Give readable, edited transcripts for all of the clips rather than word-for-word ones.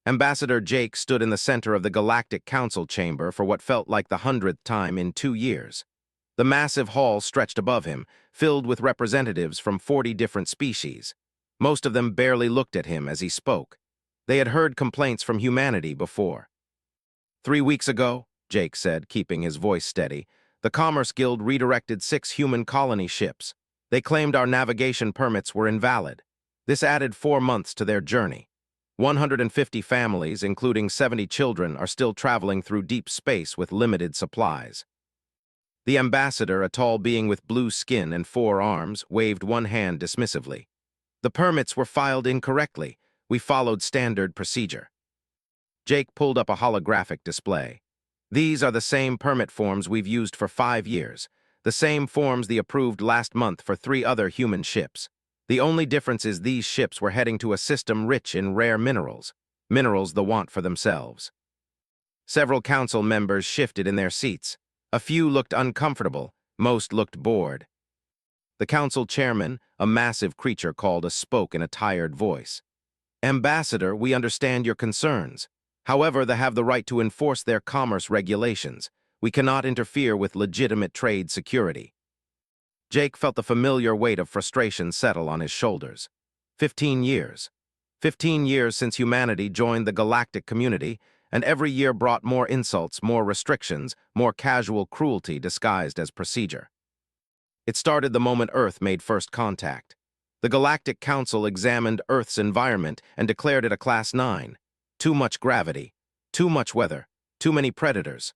Ambassador Jake stood in the center of the Galactic Council chamber for what felt like the 100th time in 2 years. The massive hall stretched above him, filled with representatives from 40 different species. Most of them barely looked at him as he spoke. They had heard complaints from humanity before. 3 weeks ago, Jake said, keeping his voice steady, the Commerce Guild redirected 6 human colony ships. They claimed our navigation permits were invalid. This added 4 months to their journey. 150 families, including 70 children, are still traveling through deep space with limited supplies. The ambassador, a tall being with blue skin and 4 arms, waved one hand dismissively. The permits were filed incorrectly. We followed standard procedure. Jake pulled up a holographic display. These are the same permit forms we've used for 5 years, the same forms they approved last month for 3 other human ships. The only difference is these ships were heading to a system rich in rare minerals the want for themselves. Several council members shifted in their seats. A few looked uncomfortable, most looked bored. The council chairman, a massive creature called us, spoke in a tired voice. Ambassador, we understand your concerns. However, they have the right to enforce their commerce regulations. We cannot interfere with legitimate trade security. Jake felt the familiar weight of frustration settle on his shoulders. 15 years. 15 years since humanity joined the galactic community, and every year brought more insults, more restrictions, more casual cruelty disguised as procedure. It started the moment Earth made first contact. The Galactic Council examined Earth's environment and declared it a Class 9. Too much gravity, too much weather, too many predators.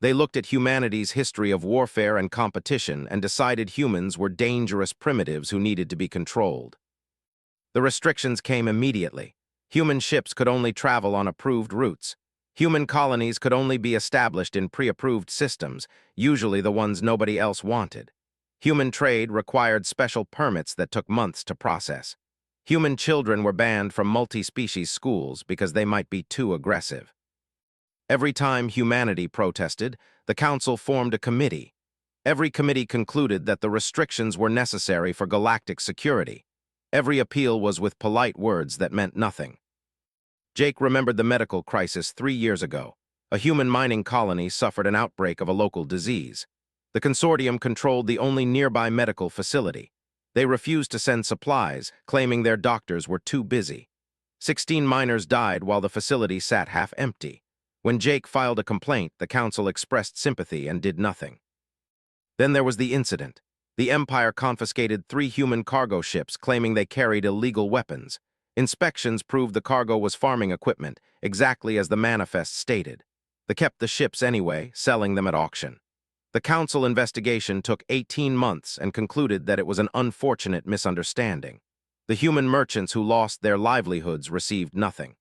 They looked at humanity's history of warfare and competition and decided humans were dangerous primitives who needed to be controlled. The restrictions came immediately. Human ships could only travel on approved routes. Human colonies could only be established in pre-approved systems, usually the ones nobody else wanted. Human trade required special permits that took months to process. Human children were banned from multi-species schools because they might be too aggressive. Every time humanity protested, the council formed a committee. Every committee concluded that the restrictions were necessary for galactic security. Every appeal was with polite words that meant nothing. Jake remembered the medical crisis 3 years ago. A human mining colony suffered an outbreak of a local disease. The consortium controlled the only nearby medical facility. They refused to send supplies, claiming their doctors were too busy. 16 miners died while the facility sat half empty. When Jake filed a complaint, the council expressed sympathy and did nothing. Then there was the incident. The Empire confiscated 3 human cargo ships, claiming they carried illegal weapons. Inspections proved the cargo was farming equipment, exactly as the manifest stated. They kept the ships anyway, selling them at auction. The council investigation took 18 months and concluded that it was an unfortunate misunderstanding. The human merchants who lost their livelihoods received nothing.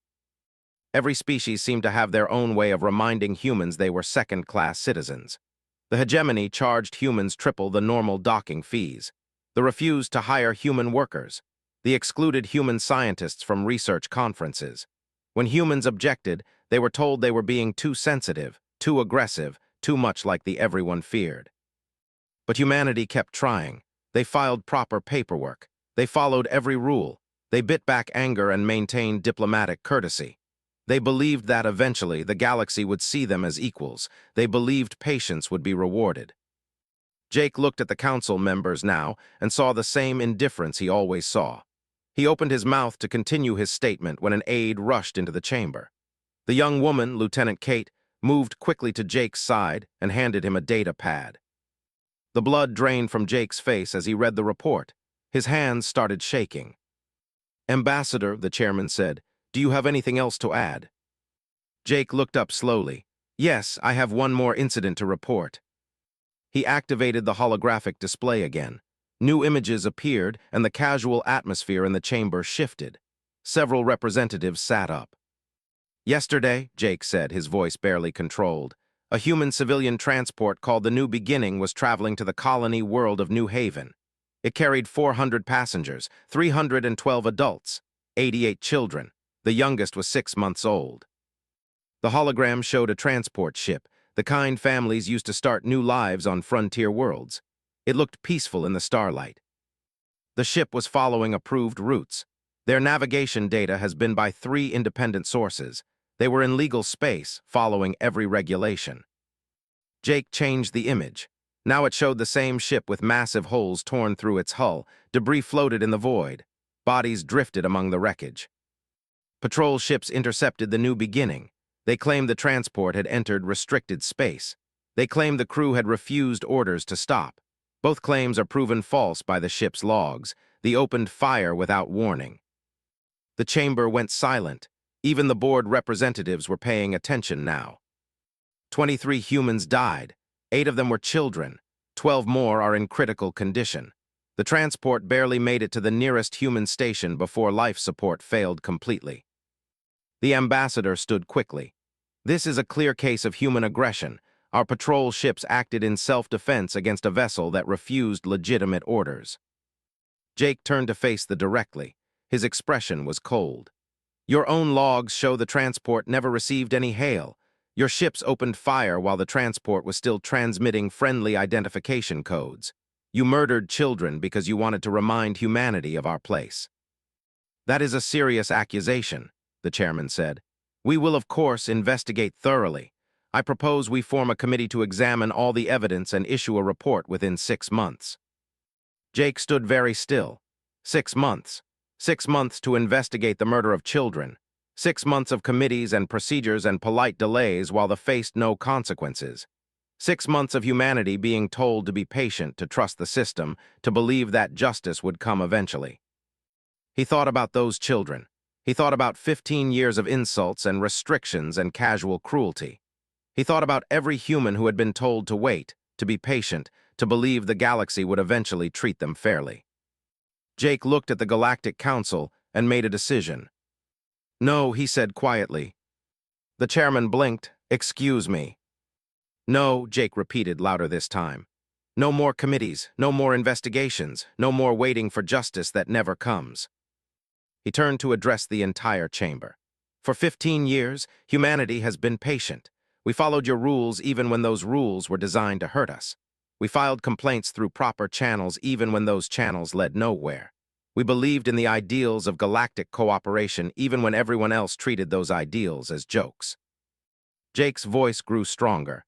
Every species seemed to have their own way of reminding humans they were second-class citizens. The hegemony charged humans triple the normal docking fees. They refused to hire human workers. They excluded human scientists from research conferences. When humans objected, they were told they were being too sensitive, too aggressive, too much like the everyone feared. But humanity kept trying. They filed proper paperwork. They followed every rule. They bit back anger and maintained diplomatic courtesy. They believed that eventually the galaxy would see them as equals. They believed patience would be rewarded. Jake looked at the council members now and saw the same indifference he always saw. He opened his mouth to continue his statement when an aide rushed into the chamber. The young woman, Lieutenant Kate, moved quickly to Jake's side and handed him a data pad. The blood drained from Jake's face as he read the report. His hands started shaking. "Ambassador," the chairman said, "do you have anything else to add?" Jake looked up slowly. "Yes, I have one more incident to report." He activated the holographic display again. New images appeared, and the casual atmosphere in the chamber shifted. Several representatives sat up. "Yesterday," Jake said, his voice barely controlled, "a human civilian transport called the New Beginning was traveling to the colony world of New Haven. It carried 400 passengers, 312 adults, 88 children. The youngest was 6 months old." The hologram showed a transport ship, the kind families used to start new lives on frontier worlds. It looked peaceful in the starlight. The ship was following approved routes. Their navigation data has been by 3 independent sources. They were in legal space, following every regulation. Jake changed the image. Now it showed the same ship with massive holes torn through its hull. Debris floated in the void. Bodies drifted among the wreckage. Patrol ships intercepted the new beginning. They claimed the transport had entered restricted space. They claimed the crew had refused orders to stop. Both claims are proven false by the ship's logs. They opened fire without warning. The chamber went silent. Even the board representatives were paying attention now. 23 humans died. 8 of them were children. 12 more are in critical condition. The transport barely made it to the nearest human station before life support failed completely. The ambassador stood quickly. This is a clear case of human aggression. Our patrol ships acted in self-defense against a vessel that refused legitimate orders. Jake turned to face the directly. His expression was cold. Your own logs show the transport never received any hail. Your ships opened fire while the transport was still transmitting friendly identification codes. You murdered children because you wanted to remind humanity of our place. That is a serious accusation, the chairman said. We will, of course, investigate thoroughly. I propose we form a committee to examine all the evidence and issue a report within 6 months. Jake stood very still. 6 months. 6 months to investigate the murder of children. 6 months of committees and procedures and polite delays while they faced no consequences. 6 months of humanity being told to be patient, to trust the system, to believe that justice would come eventually. He thought about those children. He thought about 15 years of insults and restrictions and casual cruelty. He thought about every human who had been told to wait, to be patient, to believe the galaxy would eventually treat them fairly. Jake looked at the Galactic Council and made a decision. No, he said quietly. The chairman blinked. Excuse me. No, Jake repeated louder this time. No more committees, no more investigations, no more waiting for justice that never comes. He turned to address the entire chamber. For 15 years, humanity has been patient. We followed your rules even when those rules were designed to hurt us. We filed complaints through proper channels even when those channels led nowhere. We believed in the ideals of galactic cooperation even when everyone else treated those ideals as jokes. Jake's voice grew stronger.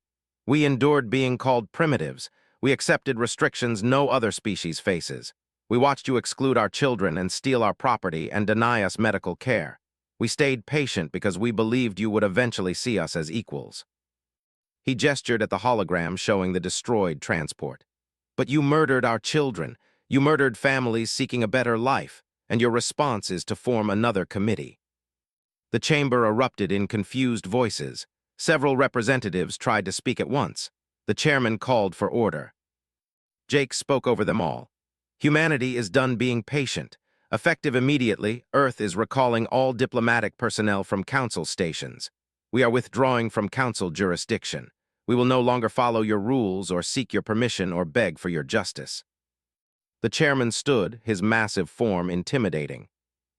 We endured being called primitives. We accepted restrictions no other species faces. We watched you exclude our children and steal our property and deny us medical care. We stayed patient because we believed you would eventually see us as equals. He gestured at the hologram showing the destroyed transport. But you murdered our children. You murdered families seeking a better life, and your response is to form another committee. The chamber erupted in confused voices. Several representatives tried to speak at once. The chairman called for order. Jake spoke over them all. Humanity is done being patient. Effective immediately, Earth is recalling all diplomatic personnel from council stations. We are withdrawing from council jurisdiction. We will no longer follow your rules or seek your permission or beg for your justice. The chairman stood, his massive form intimidating.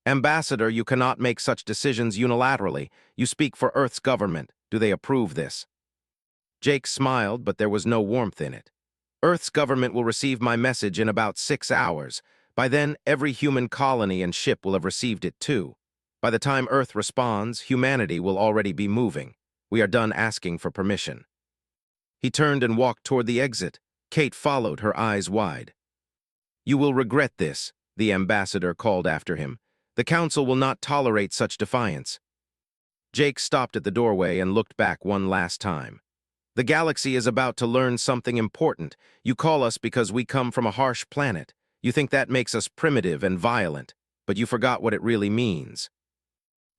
Ambassador, you cannot make such decisions unilaterally. You speak for Earth's government. Do they approve this? Jake smiled, but there was no warmth in it. Earth's government will receive my message in about 6 hours. By then, every human colony and ship will have received it too. By the time Earth responds, humanity will already be moving. We are done asking for permission. He turned and walked toward the exit. Kate followed, her eyes wide. You will regret this, the ambassador called after him. The council will not tolerate such defiance. Jake stopped at the doorway and looked back one last time. The galaxy is about to learn something important. You call us because we come from a harsh planet. You think that makes us primitive and violent, but you forgot what it really means.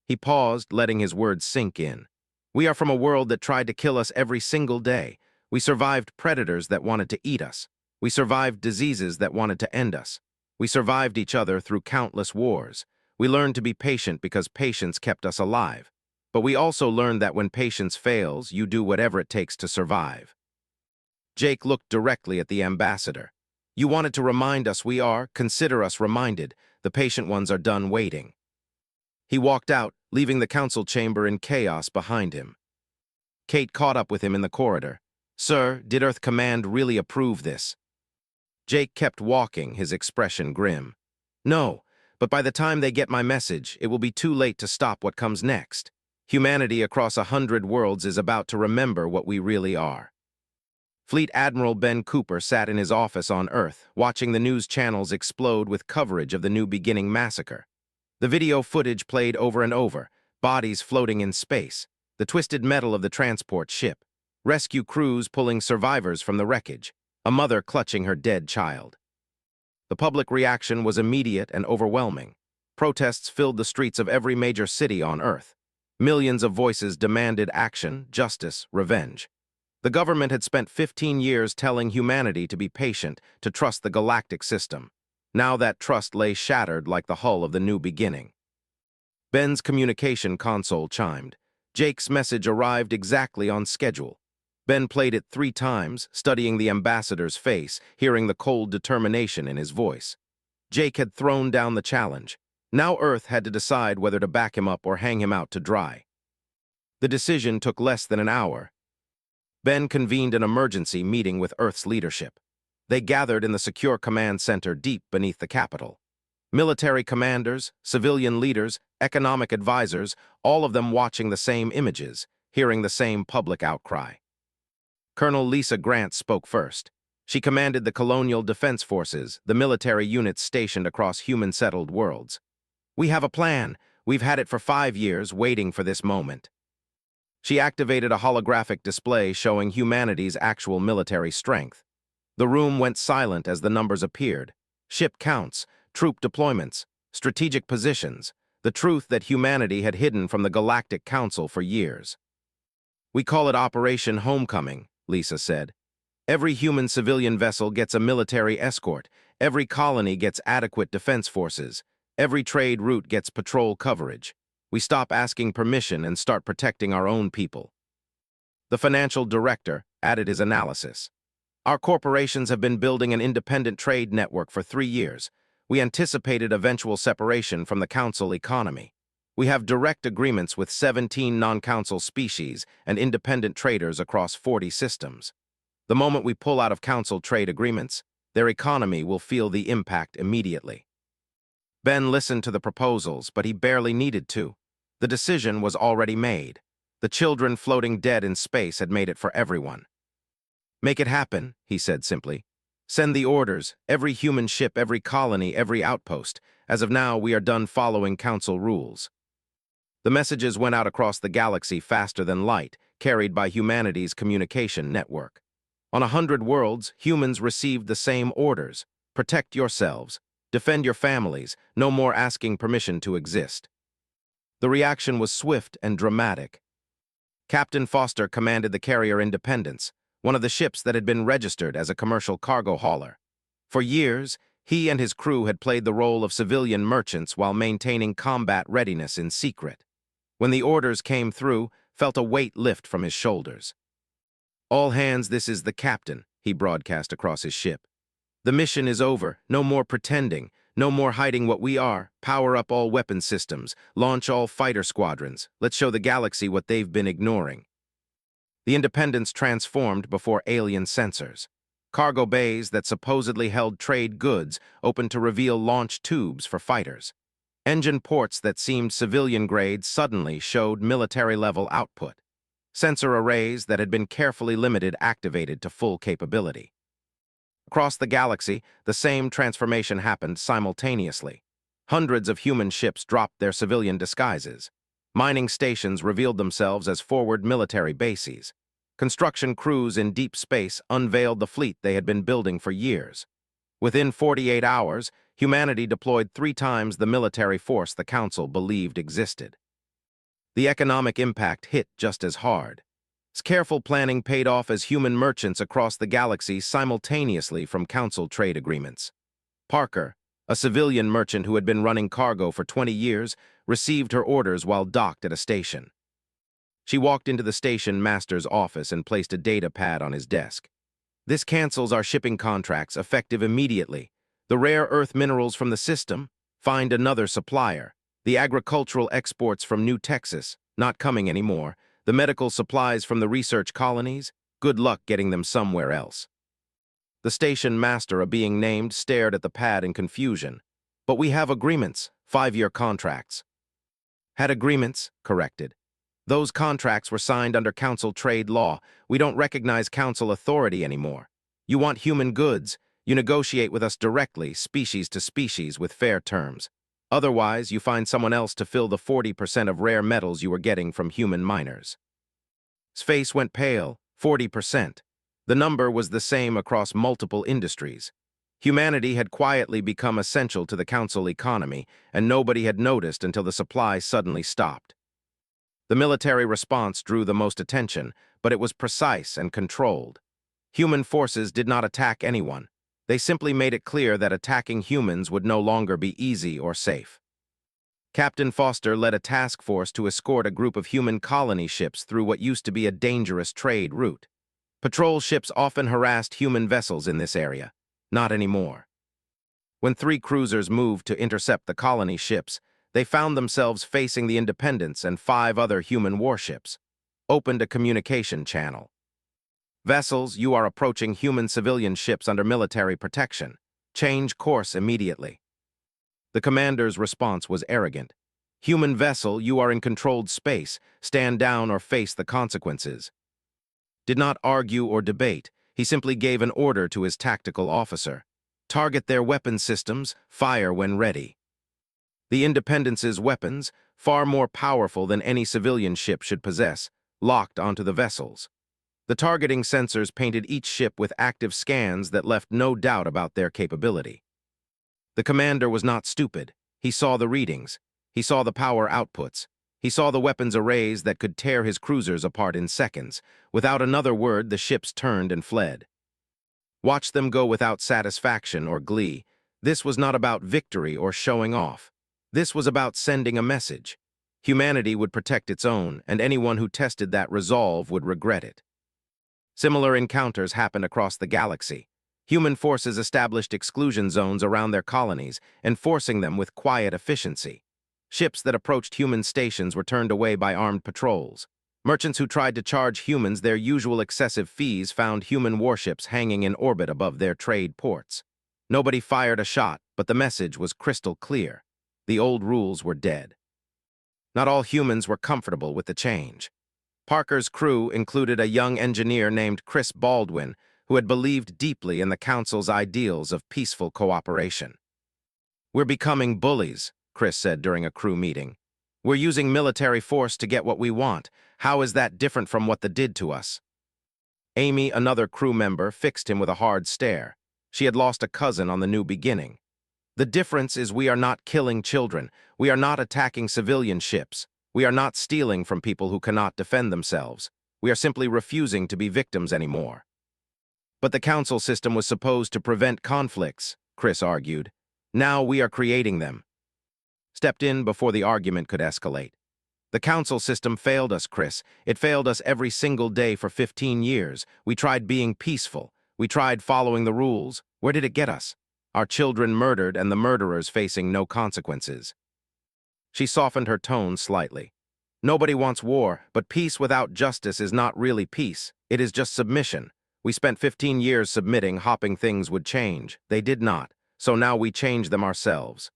He paused, letting his words sink in. We are from a world that tried to kill us every single day. We survived predators that wanted to eat us. We survived diseases that wanted to end us. We survived each other through countless wars. We learned to be patient because patience kept us alive. But we also learned that when patience fails, you do whatever it takes to survive. Jake looked directly at the ambassador. You wanted to remind us we are, consider us reminded, the patient ones are done waiting. He walked out, leaving the council chamber in chaos behind him. Kate caught up with him in the corridor. Sir, did Earth Command really approve this? Jake kept walking, his expression grim. No, but by the time they get my message, it will be too late to stop what comes next. Humanity across 100 worlds is about to remember what we really are. Fleet Admiral Ben Cooper sat in his office on Earth, watching the news channels explode with coverage of the New Beginning massacre. The video footage played over and over, bodies floating in space, the twisted metal of the transport ship, rescue crews pulling survivors from the wreckage, a mother clutching her dead child. The public reaction was immediate and overwhelming. Protests filled the streets of every major city on Earth. Millions of voices demanded action, justice, revenge. The government had spent 15 years telling humanity to be patient, to trust the galactic system. Now that trust lay shattered like the hull of the New Beginning. Ben's communication console chimed. Jake's message arrived exactly on schedule. Ben played it 3 times, studying the ambassador's face, hearing the cold determination in his voice. Jake had thrown down the challenge. Now Earth had to decide whether to back him up or hang him out to dry. The decision took less than an hour. Ben convened an emergency meeting with Earth's leadership. They gathered in the secure command center deep beneath the capital. Military commanders, civilian leaders, economic advisors, all of them watching the same images, hearing the same public outcry. Colonel Lisa Grant spoke first. She commanded the Colonial Defense Forces, the military units stationed across human-settled worlds. "We have a plan. We've had it for 5 years, waiting for this moment." She activated a holographic display showing humanity's actual military strength. The room went silent as the numbers appeared. Ship counts, troop deployments, strategic positions, the truth that humanity had hidden from the Galactic Council for years. "We call it Operation Homecoming," Lisa said. "Every human civilian vessel gets a military escort. Every colony gets adequate defense forces. Every trade route gets patrol coverage. We stop asking permission and start protecting our own people." The financial director added his analysis. "Our corporations have been building an independent trade network for 3 years. We anticipated eventual separation from the council economy. We have direct agreements with 17 non-council species and independent traders across 40 systems. The moment we pull out of council trade agreements, their economy will feel the impact immediately." Ben listened to the proposals, but he barely needed to. The decision was already made. The children floating dead in space had made it for everyone. "Make it happen," he said simply. "Send the orders, every human ship, every colony, every outpost. As of now, we are done following council rules." The messages went out across the galaxy faster than light, carried by humanity's communication network. On 100 worlds, humans received the same orders. Protect yourselves. Defend your families. No more asking permission to exist. The reaction was swift and dramatic. Captain Foster commanded the carrier Independence, one of the ships that had been registered as a commercial cargo hauler. For years, he and his crew had played the role of civilian merchants while maintaining combat readiness in secret. When the orders came through, felt a weight lift from his shoulders. "All hands, this is the captain," he broadcast across his ship. "The mission is over. No more pretending. No more hiding what we are. Power up all weapon systems. Launch all fighter squadrons. Let's show the galaxy what they've been ignoring." The Independence transformed before alien sensors. Cargo bays that supposedly held trade goods opened to reveal launch tubes for fighters. Engine ports that seemed civilian-grade suddenly showed military-level output. Sensor arrays that had been carefully limited activated to full capability. Across the galaxy, the same transformation happened simultaneously. Hundreds of human ships dropped their civilian disguises. Mining stations revealed themselves as forward military bases. Construction crews in deep space unveiled the fleet they had been building for years. Within 48 hours, humanity deployed 3 times the military force the Council believed existed. The economic impact hit just as hard. Careful planning paid off as human merchants across the galaxy simultaneously from Council trade agreements. Parker, a civilian merchant who had been running cargo for 20 years, received her orders while docked at a station. She walked into the station master's office and placed a data pad on his desk. "This cancels our shipping contracts, effective immediately. The rare earth minerals from the system, find another supplier. The agricultural exports from New Texas, not coming anymore. The medical supplies from the research colonies, good luck getting them somewhere else." The station master, a being named, stared at the pad in confusion. "But we have agreements, 5-year contracts." "Had agreements," corrected. Those contracts were signed under council trade law. We don't recognize council authority anymore. You want human goods. You negotiate with us directly, species to species, with fair terms. Otherwise, you find someone else to fill the 40% of rare metals you were getting from human miners. His face went pale. 40%. The number was the same across multiple industries. Humanity had quietly become essential to the council economy, and nobody had noticed until the supply suddenly stopped. The military response drew the most attention, but it was precise and controlled. Human forces did not attack anyone. They simply made it clear that attacking humans would no longer be easy or safe. Captain Foster led a task force to escort a group of human colony ships through what used to be a dangerous trade route. Patrol ships often harassed human vessels in this area. Not anymore. When 3 cruisers moved to intercept the colony ships, they found themselves facing the Independence and 5 other human warships. Opened a communication channel. Vessels, you are approaching human civilian ships under military protection. Change course immediately. The commander's response was arrogant. Human vessel, you are in controlled space. Stand down or face the consequences. Did not argue or debate. He simply gave an order to his tactical officer. Target their weapon systems, fire when ready. The Independence's weapons, far more powerful than any civilian ship should possess, locked onto the vessels. The targeting sensors painted each ship with active scans that left no doubt about their capability. The commander was not stupid. He saw the readings. He saw the power outputs. He saw the weapons arrays that could tear his cruisers apart in seconds. Without another word, the ships turned and fled. Watch them go without satisfaction or glee. This was not about victory or showing off. This was about sending a message. Humanity would protect its own, and anyone who tested that resolve would regret it. Similar encounters happened across the galaxy. Human forces established exclusion zones around their colonies, enforcing them with quiet efficiency. Ships that approached human stations were turned away by armed patrols. Merchants who tried to charge humans their usual excessive fees found human warships hanging in orbit above their trade ports. Nobody fired a shot, but the message was crystal clear. The old rules were dead. Not all humans were comfortable with the change. Parker's crew included a young engineer named Chris Baldwin, who had believed deeply in the Council's ideals of peaceful cooperation. "We're becoming bullies," Chris said during a crew meeting. "We're using military force to get what we want. How is that different from what they did to us?" Amy, another crew member, fixed him with a hard stare. She had lost a cousin on the New Beginning. "The difference is we are not killing children. We are not attacking civilian ships. We are not stealing from people who cannot defend themselves. We are simply refusing to be victims anymore." "But the council system was supposed to prevent conflicts," Chris argued. "Now we are creating them." Stepped in before the argument could escalate. "The council system failed us, Chris. It failed us every single day for 15 years. We tried being peaceful. We tried following the rules. Where did it get us? Our children murdered and the murderers facing no consequences." She softened her tone slightly. "Nobody wants war, but peace without justice is not really peace. It is just submission. We spent 15 years submitting, hoping things would change. They did not, so now we change them ourselves."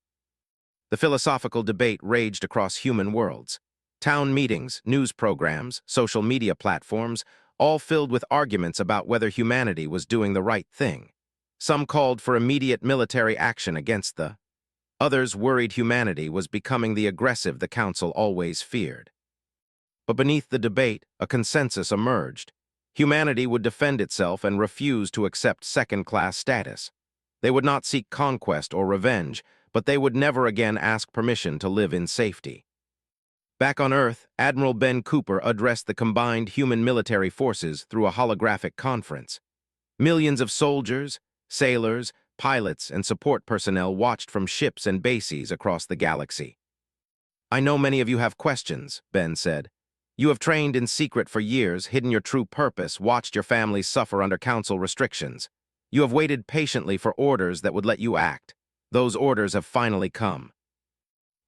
The philosophical debate raged across human worlds. Town meetings, news programs, social media platforms, all filled with arguments about whether humanity was doing the right thing. Some called for immediate military action against the Others worried humanity was becoming the aggressive the Council always feared. But beneath the debate, a consensus emerged. Humanity would defend itself and refuse to accept second-class status. They would not seek conquest or revenge, but they would never again ask permission to live in safety. Back on Earth, Admiral Ben Cooper addressed the combined human military forces through a holographic conference. Millions of soldiers, sailors, pilots, and support personnel watched from ships and bases across the galaxy. "I know many of you have questions," Ben said. "You have trained in secret for years, hidden your true purpose, watched your families suffer under Council restrictions. You have waited patiently for orders that would let you act. Those orders have finally come."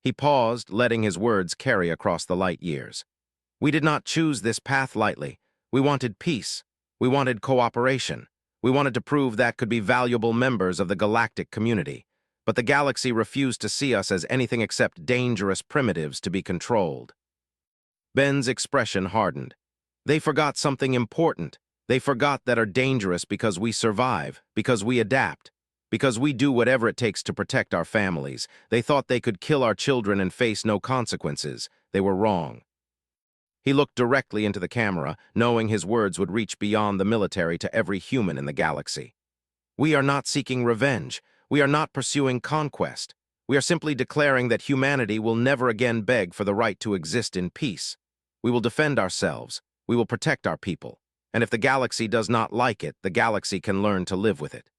He paused, letting his words carry across the light years. "We did not choose this path lightly. We wanted peace. We wanted cooperation. We wanted to prove that could be valuable members of the galactic community. But the galaxy refused to see us as anything except dangerous primitives to be controlled." Ben's expression hardened. They forgot something important. They forgot that are dangerous because we survive, because we adapt, because we do whatever it takes to protect our families. They thought they could kill our children and face no consequences. They were wrong. He looked directly into the camera, knowing his words would reach beyond the military to every human in the galaxy. We are not seeking revenge. We are not pursuing conquest. We are simply declaring that humanity will never again beg for the right to exist in peace. We will defend ourselves. We will protect our people. And if the galaxy does not like it, the galaxy can learn to live with it.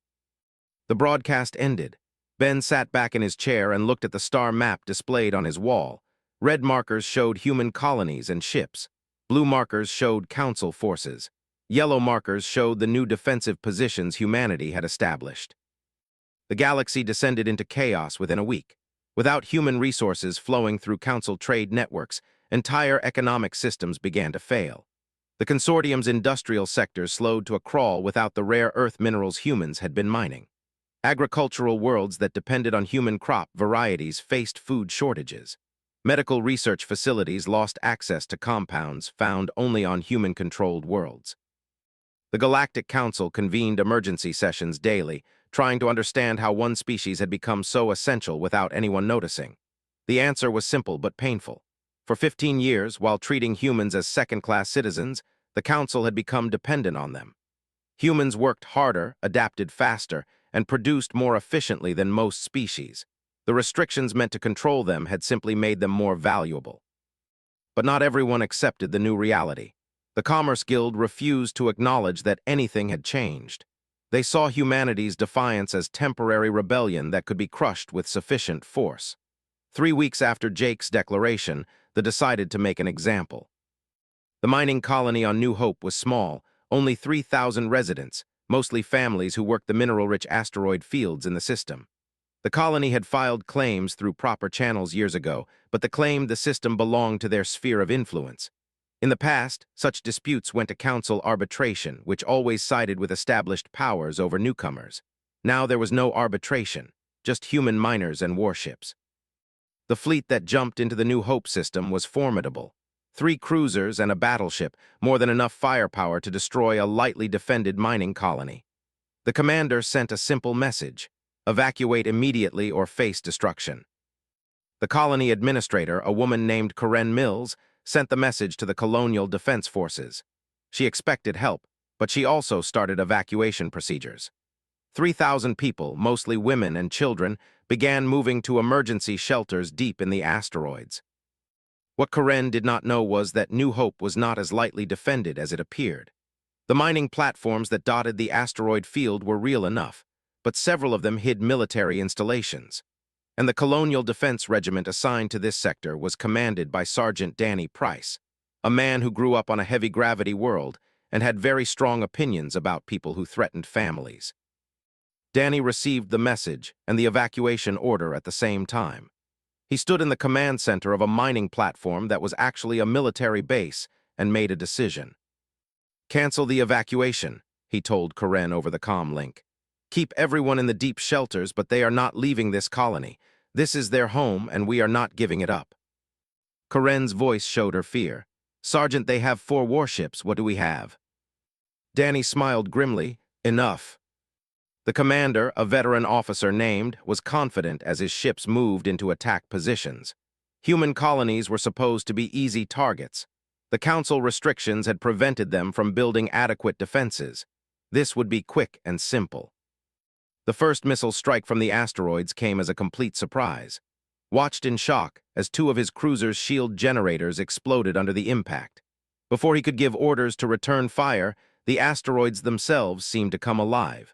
The broadcast ended. Ben sat back in his chair and looked at the star map displayed on his wall. Red markers showed human colonies and ships. Blue markers showed council forces. Yellow markers showed the new defensive positions humanity had established. The galaxy descended into chaos within a week. Without human resources flowing through council trade networks, entire economic systems began to fail. The consortium's industrial sectors slowed to a crawl without the rare earth minerals humans had been mining. Agricultural worlds that depended on human crop varieties faced food shortages. Medical research facilities lost access to compounds found only on human-controlled worlds. The Galactic Council convened emergency sessions daily, trying to understand how one species had become so essential without anyone noticing. The answer was simple but painful. For 15 years, while treating humans as second-class citizens, the Council had become dependent on them. Humans worked harder, adapted faster, and produced more efficiently than most species. The restrictions meant to control them had simply made them more valuable. But not everyone accepted the new reality. The Commerce Guild refused to acknowledge that anything had changed. They saw humanity's defiance as temporary rebellion that could be crushed with sufficient force. 3 weeks after Jake's declaration, they decided to make an example. The mining colony on New Hope was small, only 3,000 residents, mostly families who worked the mineral-rich asteroid fields in the system. The colony had filed claims through proper channels years ago, but they claimed the system belonged to their sphere of influence. In the past, such disputes went to council arbitration, which always sided with established powers over newcomers. Now there was no arbitration, just human miners and warships. The fleet that jumped into the New Hope system was formidable. 3 cruisers and a battleship, more than enough firepower to destroy a lightly defended mining colony. The commander sent a simple message: evacuate immediately or face destruction. The colony administrator, a woman named Karen Mills, sent the message to the Colonial Defense Forces. She expected help, but she also started evacuation procedures. 3,000 people, mostly women and children, began moving to emergency shelters deep in the asteroids. What Karen did not know was that New Hope was not as lightly defended as it appeared. The mining platforms that dotted the asteroid field were real enough, but several of them hid military installations. And the Colonial Defense Regiment assigned to this sector was commanded by Sergeant Danny Price, a man who grew up on a heavy-gravity world and had very strong opinions about people who threatened families. Danny received the message and the evacuation order at the same time. He stood in the command center of a mining platform that was actually a military base and made a decision. "Cancel the evacuation," he told Karen over the comm link. "Keep everyone in the deep shelters, but they are not leaving this colony. This is their home, and we are not giving it up." Karen's voice showed her fear. "Sergeant, they have 4 warships. What do we have?" Danny smiled grimly. "Enough." The commander, a veteran officer named, was confident as his ships moved into attack positions. Human colonies were supposed to be easy targets. The council restrictions had prevented them from building adequate defenses. This would be quick and simple. The first missile strike from the asteroids came as a complete surprise. Watched in shock as 2 of his cruiser's shield generators exploded under the impact. Before he could give orders to return fire, the asteroids themselves seemed to come alive.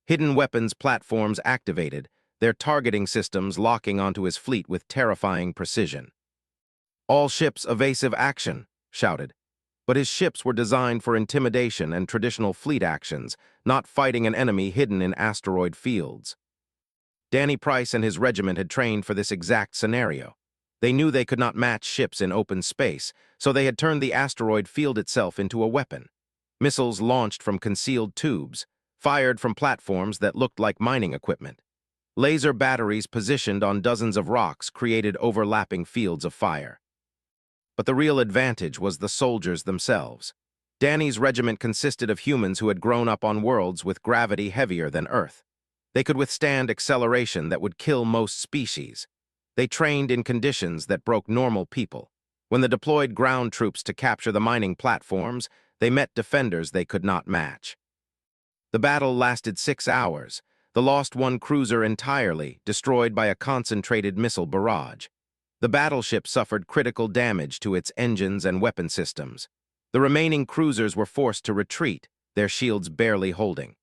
Hidden weapons platforms activated, their targeting systems locking onto his fleet with terrifying precision. "All ships evasive action," shouted. But his ships were designed for intimidation and traditional fleet actions, not fighting an enemy hidden in asteroid fields. Danny Price and his regiment had trained for this exact scenario. They knew they could not match ships in open space, so they had turned the asteroid field itself into a weapon. Missiles launched from concealed tubes, fired from platforms that looked like mining equipment. Laser batteries positioned on dozens of rocks created overlapping fields of fire. But the real advantage was the soldiers themselves. Danny's regiment consisted of humans who had grown up on worlds with gravity heavier than Earth. They could withstand acceleration that would kill most species. They trained in conditions that broke normal people. When they deployed ground troops to capture the mining platforms, they met defenders they could not match. The battle lasted 6 hours. The lost one cruiser entirely, destroyed by a concentrated missile barrage. The battleship suffered critical damage to its engines and weapon systems. The remaining cruisers were forced to retreat, their shields barely holding.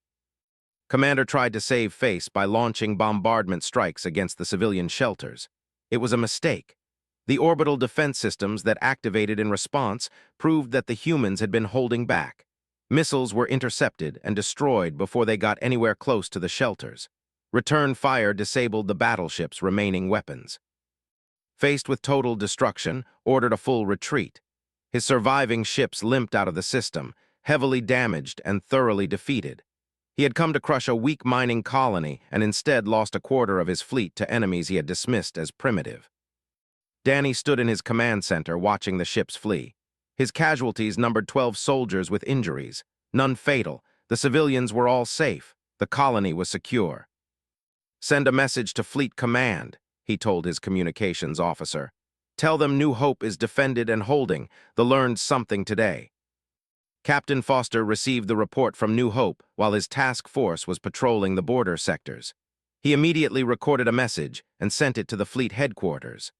Commander tried to save face by launching bombardment strikes against the civilian shelters. It was a mistake. The orbital defense systems that activated in response proved that the humans had been holding back. Missiles were intercepted and destroyed before they got anywhere close to the shelters. Return fire disabled the battleship's remaining weapons. Faced with total destruction, ordered a full retreat. His surviving ships limped out of the system, heavily damaged and thoroughly defeated. He had come to crush a weak mining colony and instead lost a quarter of his fleet to enemies he had dismissed as primitive. Danny stood in his command center watching the ships flee. His casualties numbered 12 soldiers with injuries, none fatal. The civilians were all safe. The colony was secure. "Send a message to Fleet Command," he told his communications officer. "Tell them New Hope is defended and holding. They learned something today." Captain Foster received the report from New Hope while his task force was patrolling the border sectors. He immediately recorded a message and sent it to the fleet headquarters.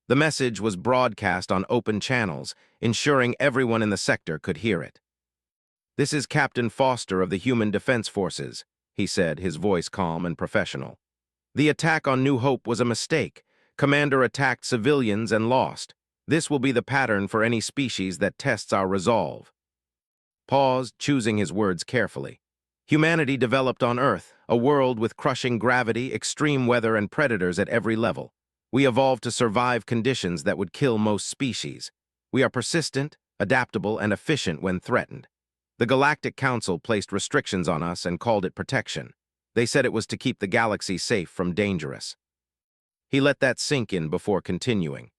The message was broadcast on open channels, ensuring everyone in the sector could hear it. "This is Captain Foster of the Human Defense Forces," he said, his voice calm and professional. "The attack on New Hope was a mistake. Commander attacked civilians and lost. This will be the pattern for any species that tests our resolve." Paused, choosing his words carefully. Humanity developed on Earth, a world with crushing gravity, extreme weather, and predators at every level. We evolved to survive conditions that would kill most species. We are persistent, adaptable, and efficient when threatened. The Galactic Council placed restrictions on us and called it protection. They said it was to keep the galaxy safe from dangerous. He let that sink in before continuing.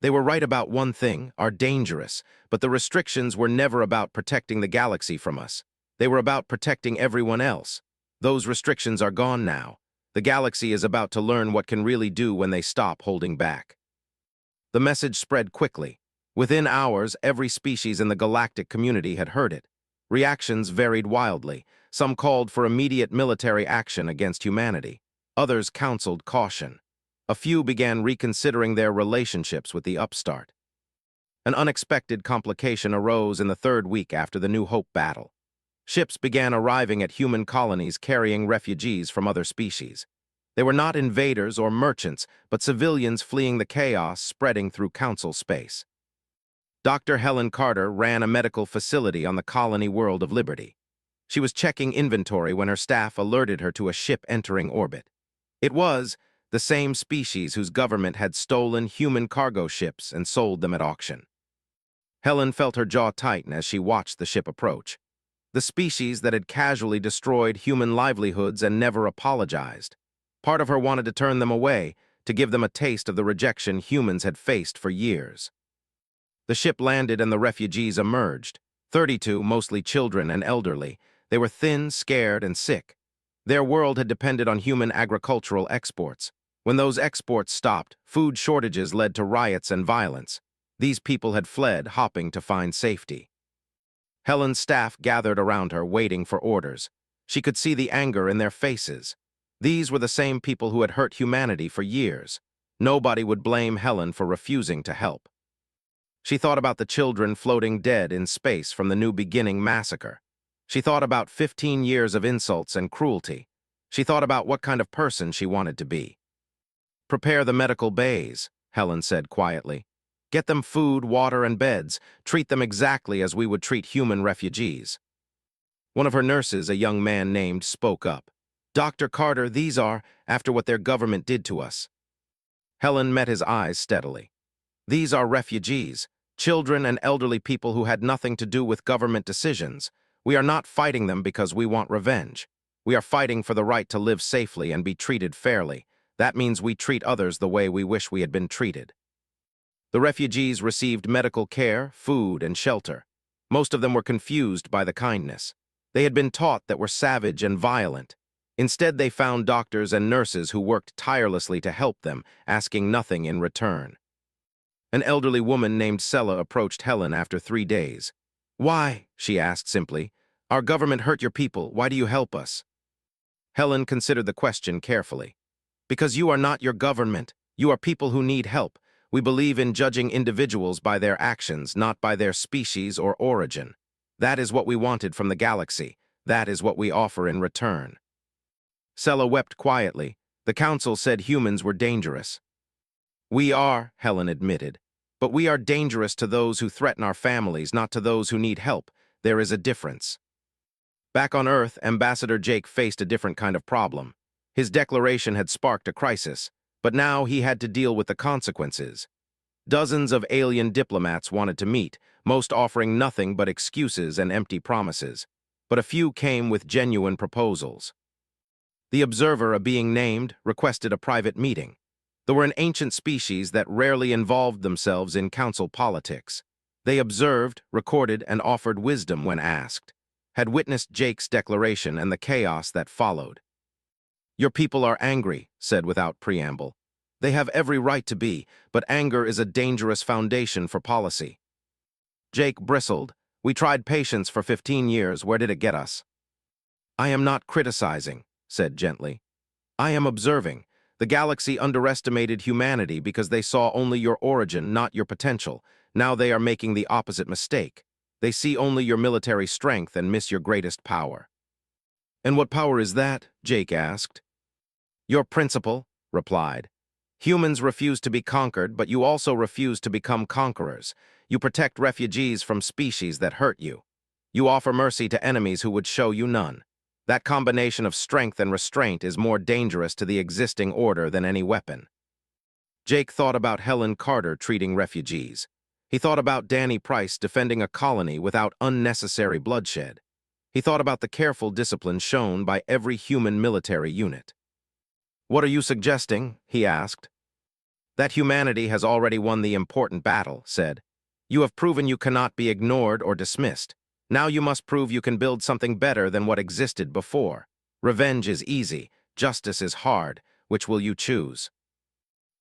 They were right about one thing, are dangerous, but the restrictions were never about protecting the galaxy from us. They were about protecting everyone else. Those restrictions are gone now. The galaxy is about to learn what can really do when they stop holding back. The message spread quickly. Within hours, every species in the galactic community had heard it. Reactions varied wildly. Some called for immediate military action against humanity. Others counseled caution. A few began reconsidering their relationships with the upstart. An unexpected complication arose in the 3rd week after the New Hope battle. Ships began arriving at human colonies carrying refugees from other species. They were not invaders or merchants, but civilians fleeing the chaos spreading through Council space. Dr. Helen Carter ran a medical facility on the colony world of Liberty. She was checking inventory when her staff alerted her to a ship entering orbit. It was the same species whose government had stolen human cargo ships and sold them at auction. Helen felt her jaw tighten as she watched the ship approach. The species that had casually destroyed human livelihoods and never apologized. Part of her wanted to turn them away, to give them a taste of the rejection humans had faced for years. The ship landed and the refugees emerged. 32, mostly children and elderly. They were thin, scared, and sick. Their world had depended on human agricultural exports. When those exports stopped, food shortages led to riots and violence. These people had fled, hopping to find safety. Helen's staff gathered around her, waiting for orders. She could see the anger in their faces. These were the same people who had hurt humanity for years. Nobody would blame Helen for refusing to help. She thought about the children floating dead in space from the New Beginning massacre. She thought about 15 years of insults and cruelty. She thought about what kind of person she wanted to be. "Prepare the medical bays," Helen said quietly. "Get them food, water, and beds. Treat them exactly as we would treat human refugees." One of her nurses, a young man named, spoke up. "Dr. Carter, these are, after what their government did to us." Helen met his eyes steadily. "These are refugees, children and elderly people who had nothing to do with government decisions. We are not fighting them because we want revenge. We are fighting for the right to live safely and be treated fairly. That means we treat others the way we wish we had been treated." The refugees received medical care, food, and shelter. Most of them were confused by the kindness. They had been taught that were savage and violent. Instead, they found doctors and nurses who worked tirelessly to help them, asking nothing in return. An elderly woman named Sella approached Helen after 3 days. "Why?" she asked simply. "Our government hurt your people. Why do you help us?" Helen considered the question carefully. "Because you are not your government. You are people who need help. We believe in judging individuals by their actions, not by their species or origin. That is what we wanted from the galaxy. That is what we offer in return." Sella wept quietly. The council said humans were dangerous. "We are," Helen admitted. "But we are dangerous to those who threaten our families, not to those who need help. There is a difference." Back on Earth, Ambassador Jake faced a different kind of problem. His declaration had sparked a crisis, but now he had to deal with the consequences. Dozens of alien diplomats wanted to meet, most offering nothing but excuses and empty promises. But a few came with genuine proposals. The Observer, a being named, requested a private meeting. They were an ancient species that rarely involved themselves in council politics. They observed, recorded, and offered wisdom when asked. Had witnessed Jake's declaration and the chaos that followed. "Your people are angry," said without preamble. "They have every right to be, but anger is a dangerous foundation for policy." Jake bristled. "We tried patience for 15 years. Where did it get us?" "I am not criticizing," said gently. "I am observing. The galaxy underestimated humanity because they saw only your origin, not your potential. Now they are making the opposite mistake. They see only your military strength and miss your greatest power." "And what power is that?" Jake asked. "Your principle," replied. "Humans refuse to be conquered, but you also refuse to become conquerors. You protect refugees from species that hurt you. You offer mercy to enemies who would show you none. That combination of strength and restraint is more dangerous to the existing order than any weapon." Jake thought about Helen Carter treating refugees. He thought about Danny Price defending a colony without unnecessary bloodshed. He thought about the careful discipline shown by every human military unit. "What are you suggesting?" he asked. "That humanity has already won the important battle," said. "You have proven you cannot be ignored or dismissed. Now you must prove you can build something better than what existed before. Revenge is easy, justice is hard. Which will you choose?"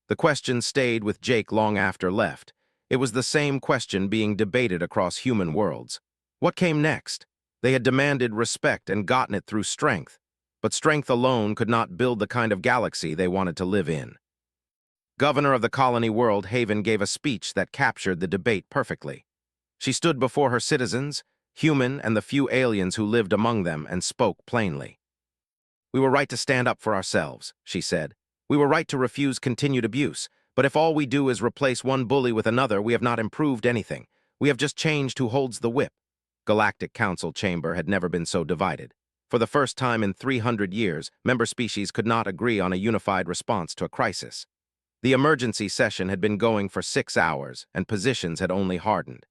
The question stayed with Jake long after left. It was the same question being debated across human worlds. What came next? They had demanded respect and gotten it through strength. But strength alone could not build the kind of galaxy they wanted to live in. Governor of the colony world, Haven gave a speech that captured the debate perfectly. She stood before her citizens, human and the few aliens who lived among them, and spoke plainly. "We were right to stand up for ourselves," she said. "We were right to refuse continued abuse. But if all we do is replace one bully with another, we have not improved anything. We have just changed who holds the whip." Galactic Council Chamber had never been so divided. For the first time in 300 years, member species could not agree on a unified response to a crisis. The emergency session had been going for 6 hours, and positions had only hardened.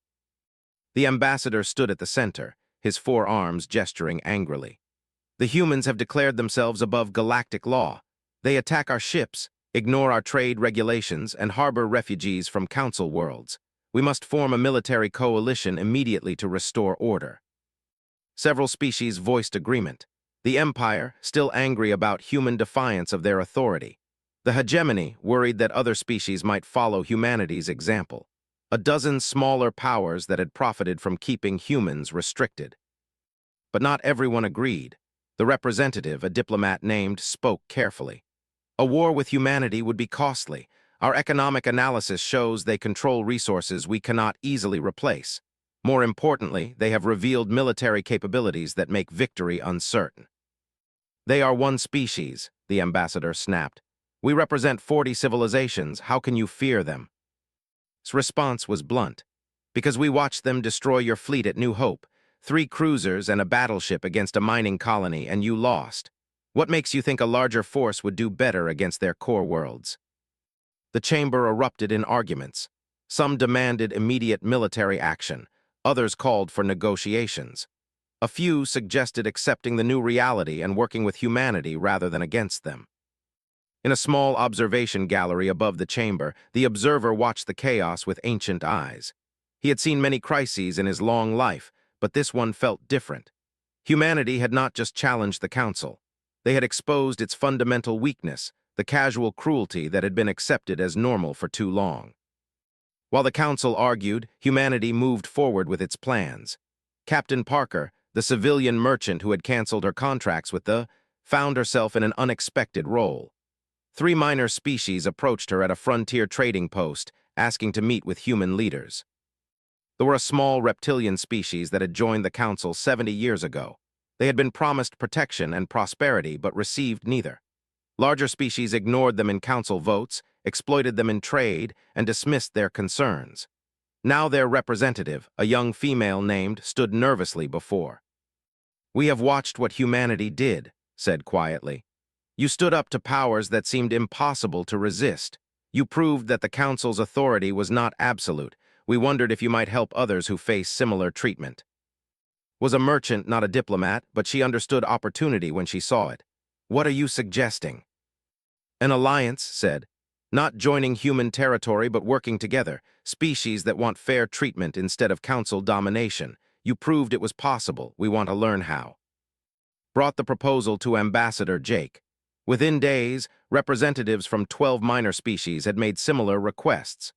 The ambassador stood at the center, his 4 arms gesturing angrily. "The humans have declared themselves above galactic law. They attack our ships, ignore our trade regulations, and harbor refugees from council worlds. We must form a military coalition immediately to restore order." Several species voiced agreement. The Empire, still angry about human defiance of their authority. The hegemony, worried that other species might follow humanity's example. A dozen smaller powers that had profited from keeping humans restricted. But not everyone agreed. The representative, a diplomat named, spoke carefully. "A war with humanity would be costly. Our economic analysis shows they control resources we cannot easily replace. More importantly, they have revealed military capabilities that make victory uncertain." "They are one species," the ambassador snapped. "We represent 40 civilizations. How can you fear them?" His response was blunt. "Because we watched them destroy your fleet at New Hope. 3 cruisers and a battleship against a mining colony, and you lost. What makes you think a larger force would do better against their core worlds?" The chamber erupted in arguments. Some demanded immediate military action. Others called for negotiations. A few suggested accepting the new reality and working with humanity rather than against them. In a small observation gallery above the chamber, the observer watched the chaos with ancient eyes. He had seen many crises in his long life, but this one felt different. Humanity had not just challenged the Council. They had exposed its fundamental weakness, the casual cruelty that had been accepted as normal for too long. While the Council argued, humanity moved forward with its plans. Captain Parker, the civilian merchant who had canceled her contracts with found herself in an unexpected role. 3 minor species approached her at a frontier trading post, asking to meet with human leaders. There were a small reptilian species that had joined the Council 70 years ago. They had been promised protection and prosperity, but received neither. Larger species ignored them in Council votes, exploited them in trade, and dismissed their concerns. Now their representative, a young female named, stood nervously before. "We have watched what humanity did," said quietly. "You stood up to powers that seemed impossible to resist. You proved that the Council's authority was not absolute. We wondered if you might help others who face similar treatment." Was a merchant, not a diplomat, but she understood opportunity when she saw it. "What are you suggesting?" "An alliance," said. "Not joining human territory, but working together. Species that want fair treatment instead of Council domination. You proved it was possible. We want to learn how." Brought the proposal to Ambassador Jake. Within days, representatives from 12 minor species had made similar requests.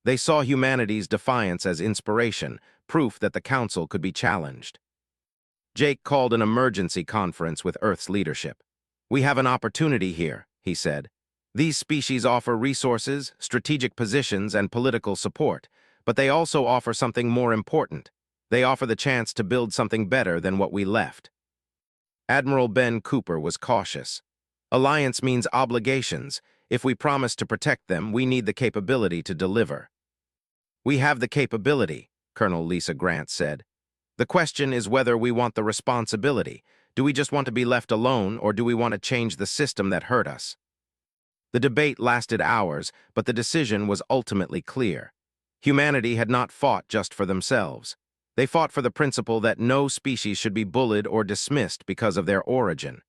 They saw humanity's defiance as inspiration, proof that the Council could be challenged. Jake called an emergency conference with Earth's leadership. "We have an opportunity here," he said. "These species offer resources, strategic positions, and political support, but they also offer something more important. They offer the chance to build something better than what we left." Admiral Ben Cooper was cautious. "Alliance means obligations. If we promise to protect them, we need the capability to deliver." "We have the capability," Colonel Lisa Grant said. "The question is whether we want the responsibility. Do we just want to be left alone, or do we want to change the system that hurt us?" The debate lasted hours, but the decision was ultimately clear. Humanity had not fought just for themselves. They fought for the principle that no species should be bullied or dismissed because of their origin.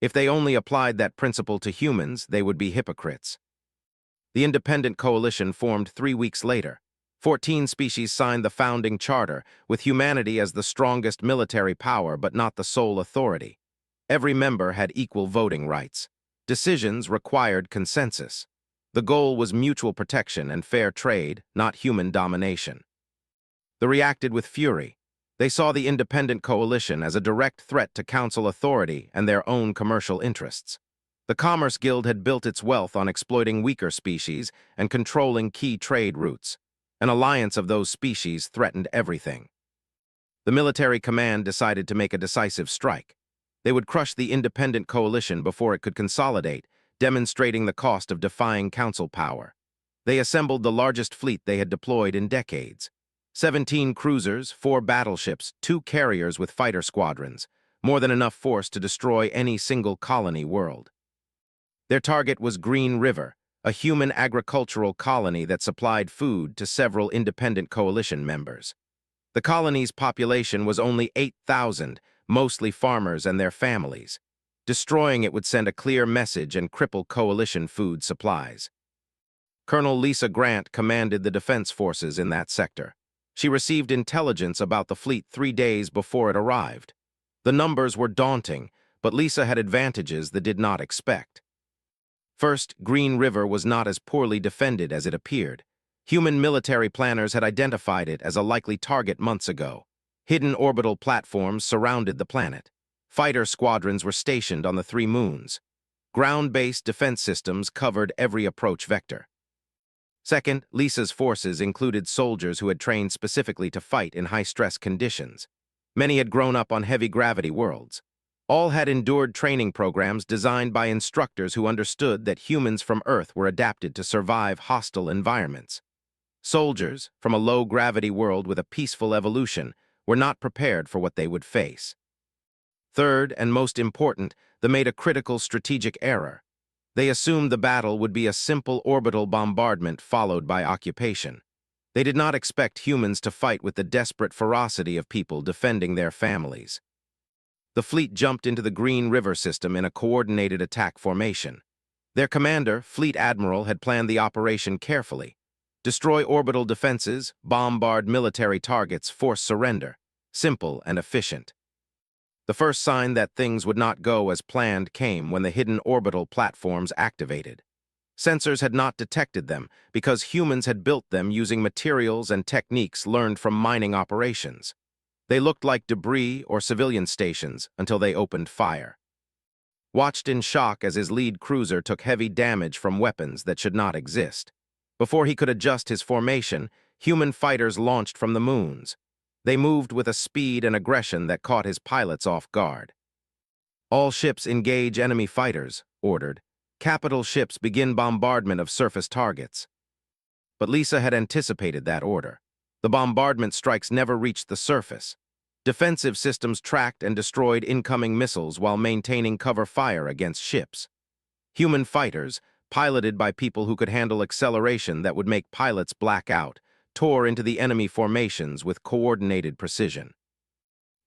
If they only applied that principle to humans, they would be hypocrites. The independent coalition formed 3 weeks later. 14 species signed the founding charter, with humanity as the strongest military power but not the sole authority. Every member had equal voting rights. Decisions required consensus. The goal was mutual protection and fair trade, not human domination. They reacted with fury. They saw the independent coalition as a direct threat to Council authority and their own commercial interests. The Commerce Guild had built its wealth on exploiting weaker species and controlling key trade routes. An alliance of those species threatened everything. The military command decided to make a decisive strike. They would crush the independent coalition before it could consolidate, demonstrating the cost of defying Council power. They assembled the largest fleet they had deployed in decades. 17 cruisers, 4 battleships, 2 carriers with fighter squadrons, more than enough force to destroy any single colony world. Their target was Green River, a human agricultural colony that supplied food to several independent coalition members. The colony's population was only 8,000, mostly farmers and their families. Destroying it would send a clear message and cripple coalition food supplies. Colonel Lisa Grant commanded the defense forces in that sector. She received intelligence about the fleet 3 days before it arrived. The numbers were daunting, but Lisa had advantages they did not expect. First, Green River was not as poorly defended as it appeared. Human military planners had identified it as a likely target months ago. Hidden orbital platforms surrounded the planet. Fighter squadrons were stationed on the 3 moons. Ground-based defense systems covered every approach vector. Second, Lisa's forces included soldiers who had trained specifically to fight in high-stress conditions. Many had grown up on heavy-gravity worlds. All had endured training programs designed by instructors who understood that humans from Earth were adapted to survive hostile environments. Soldiers, from a low-gravity world with a peaceful evolution, were not prepared for what they would face. Third, and most important, they made a critical strategic error. They assumed the battle would be a simple orbital bombardment followed by occupation. They did not expect humans to fight with the desperate ferocity of people defending their families. The fleet jumped into the Green River system in a coordinated attack formation. Their commander, Fleet Admiral, had planned the operation carefully. Destroy orbital defenses, bombard military targets, force surrender. Simple and efficient. The first sign that things would not go as planned came when the hidden orbital platforms activated. Sensors had not detected them because humans had built them using materials and techniques learned from mining operations. They looked like debris or civilian stations until they opened fire. Watched in shock as his lead cruiser took heavy damage from weapons that should not exist. Before he could adjust his formation, human fighters launched from the moons. They moved with a speed and aggression that caught his pilots off guard. All ships engage enemy fighters, ordered. Capital ships begin bombardment of surface targets. But Lisa had anticipated that order. The bombardment strikes never reached the surface. Defensive systems tracked and destroyed incoming missiles while maintaining cover fire against ships. Human fighters, piloted by people who could handle acceleration that would make pilots black out, tore into the enemy formations with coordinated precision.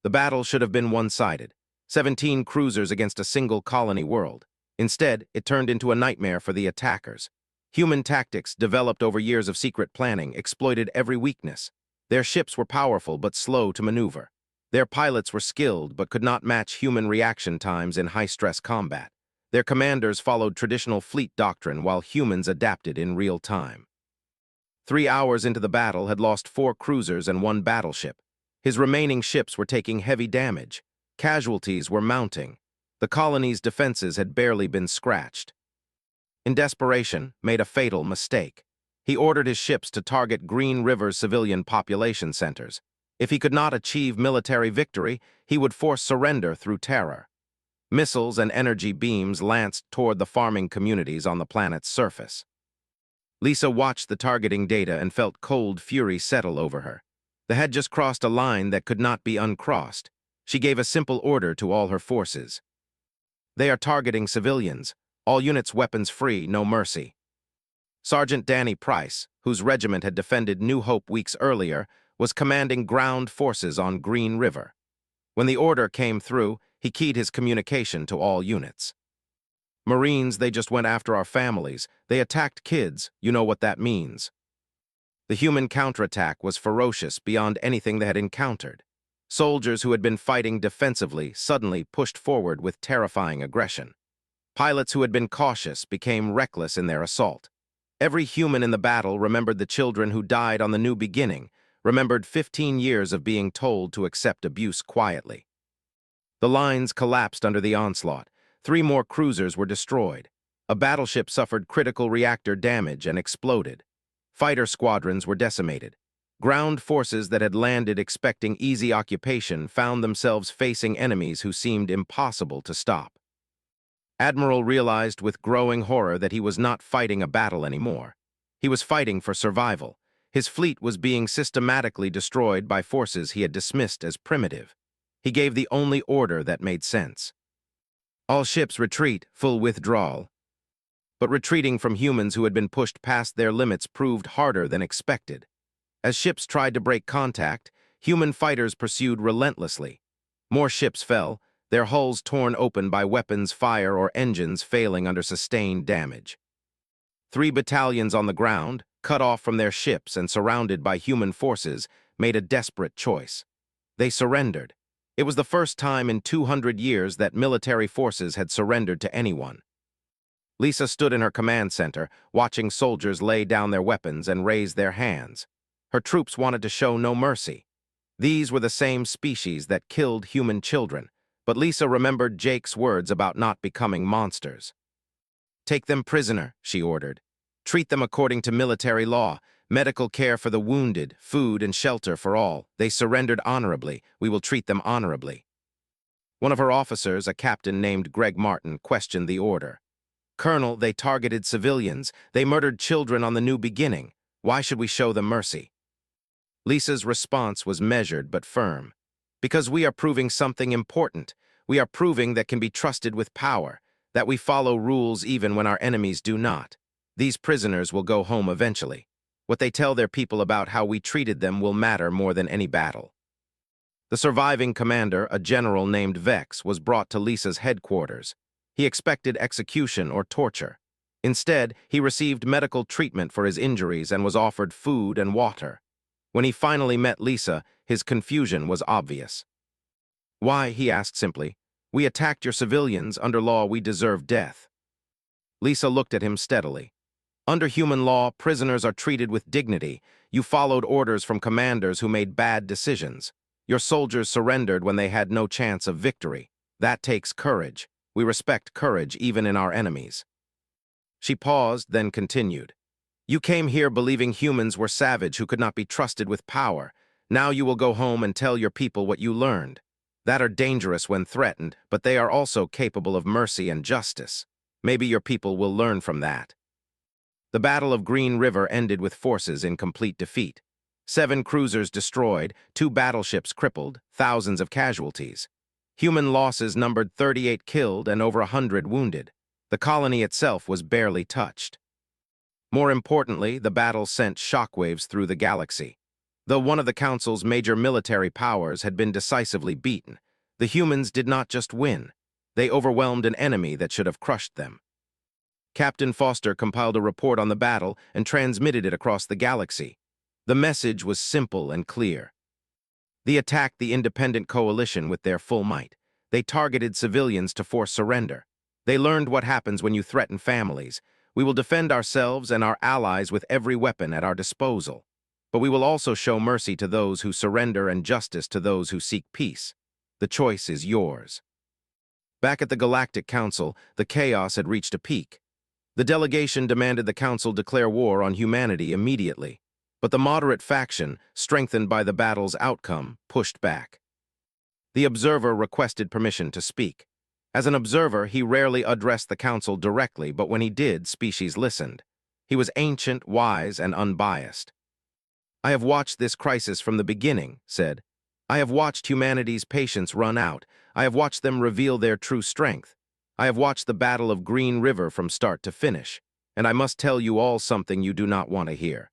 The battle should have been one-sided, 17 cruisers against a single colony world. Instead, it turned into a nightmare for the attackers. Human tactics, developed over years of secret planning, exploited every weakness. Their ships were powerful but slow to maneuver. Their pilots were skilled but could not match human reaction times in high-stress combat. Their commanders followed traditional fleet doctrine while humans adapted in real time. 3 hours into the battle had lost 4 cruisers and 1 battleship. His remaining ships were taking heavy damage. Casualties were mounting. The colony's defenses had barely been scratched. In desperation, made a fatal mistake. He ordered his ships to target Green River's civilian population centers. If he could not achieve military victory, he would force surrender through terror. Missiles and energy beams lanced toward the farming communities on the planet's surface. Lisa watched the targeting data and felt cold fury settle over her. They had just crossed a line that could not be uncrossed. She gave a simple order to all her forces. They are targeting civilians. All units weapons free, no mercy. Sergeant Danny Price, whose regiment had defended New Hope weeks earlier, was commanding ground forces on Green River. When the order came through, he keyed his communication to all units. Marines, they just went after our families. They attacked kids. You know what that means. The human counterattack was ferocious beyond anything they had encountered. Soldiers who had been fighting defensively suddenly pushed forward with terrifying aggression. Pilots who had been cautious became reckless in their assault. Every human in the battle remembered the children who died on the New Beginning, remembered 15 years of being told to accept abuse quietly. The lines collapsed under the onslaught. 3 more cruisers were destroyed. A battleship suffered critical reactor damage and exploded. Fighter squadrons were decimated. Ground forces that had landed expecting easy occupation found themselves facing enemies who seemed impossible to stop. Admiral realized with growing horror that he was not fighting a battle anymore. He was fighting for survival. His fleet was being systematically destroyed by forces he had dismissed as primitive. He gave the only order that made sense. All ships retreat, full withdrawal. But retreating from humans who had been pushed past their limits proved harder than expected. As ships tried to break contact, human fighters pursued relentlessly. More ships fell, their hulls torn open by weapons fire or engines failing under sustained damage. 3 battalions on the ground, cut off from their ships and surrounded by human forces, made a desperate choice. They surrendered. It was the first time in 200 years that military forces had surrendered to anyone. Lisa stood in her command center, watching soldiers lay down their weapons and raise their hands. Her troops wanted to show no mercy. These were the same species that killed human children, but Lisa remembered Jake's words about not becoming monsters. "Take them prisoner," she ordered. "Treat them according to military law. Medical care for the wounded, food and shelter for all. They surrendered honorably. We will treat them honorably." One of her officers, a captain named Greg Martin, questioned the order. "Colonel, they targeted civilians. They murdered children on the New Beginning. Why should we show them mercy?" Lisa's response was measured but firm. "Because we are proving something important. We are proving that can be trusted with power, that we follow rules even when our enemies do not. These prisoners will go home eventually. What they tell their people about how we treated them will matter more than any battle." The surviving commander, a general named Vex, was brought to Lisa's headquarters. He expected execution or torture. Instead, he received medical treatment for his injuries and was offered food and water. When he finally met Lisa, his confusion was obvious. "Why?" he asked simply. "We attacked your civilians. Under law, we deserve death." Lisa looked at him steadily. "Under human law, prisoners are treated with dignity. You followed orders from commanders who made bad decisions. Your soldiers surrendered when they had no chance of victory. That takes courage. We respect courage even in our enemies." She paused, then continued. "You came here believing humans were savage who could not be trusted with power. Now you will go home and tell your people what you learned. That are dangerous when threatened, but they are also capable of mercy and justice. Maybe your people will learn from that." The Battle of Green River ended with forces in complete defeat. 7 cruisers destroyed, 2 battleships crippled, thousands of casualties. Human losses numbered 38 killed and over 100 wounded. The colony itself was barely touched. More importantly, the battle sent shockwaves through the galaxy. Though one of the Council's major military powers had been decisively beaten, the humans did not just win. They overwhelmed an enemy that should have crushed them. Captain Foster compiled a report on the battle and transmitted it across the galaxy. The message was simple and clear. They attacked the independent coalition with their full might. They targeted civilians to force surrender. They learned what happens when you threaten families. We will defend ourselves and our allies with every weapon at our disposal. But we will also show mercy to those who surrender and justice to those who seek peace. The choice is yours. Back at the Galactic Council, the chaos had reached a peak. The delegation demanded the Council declare war on humanity immediately. But the moderate faction, strengthened by the battle's outcome, pushed back. The observer requested permission to speak. As an observer, he rarely addressed the Council directly, but when he did, species listened. He was ancient, wise, and unbiased. "I have watched this crisis from the beginning," said. "I have watched humanity's patience run out. I have watched them reveal their true strength. I have watched the Battle of Green River from start to finish. And I must tell you all something you do not want to hear."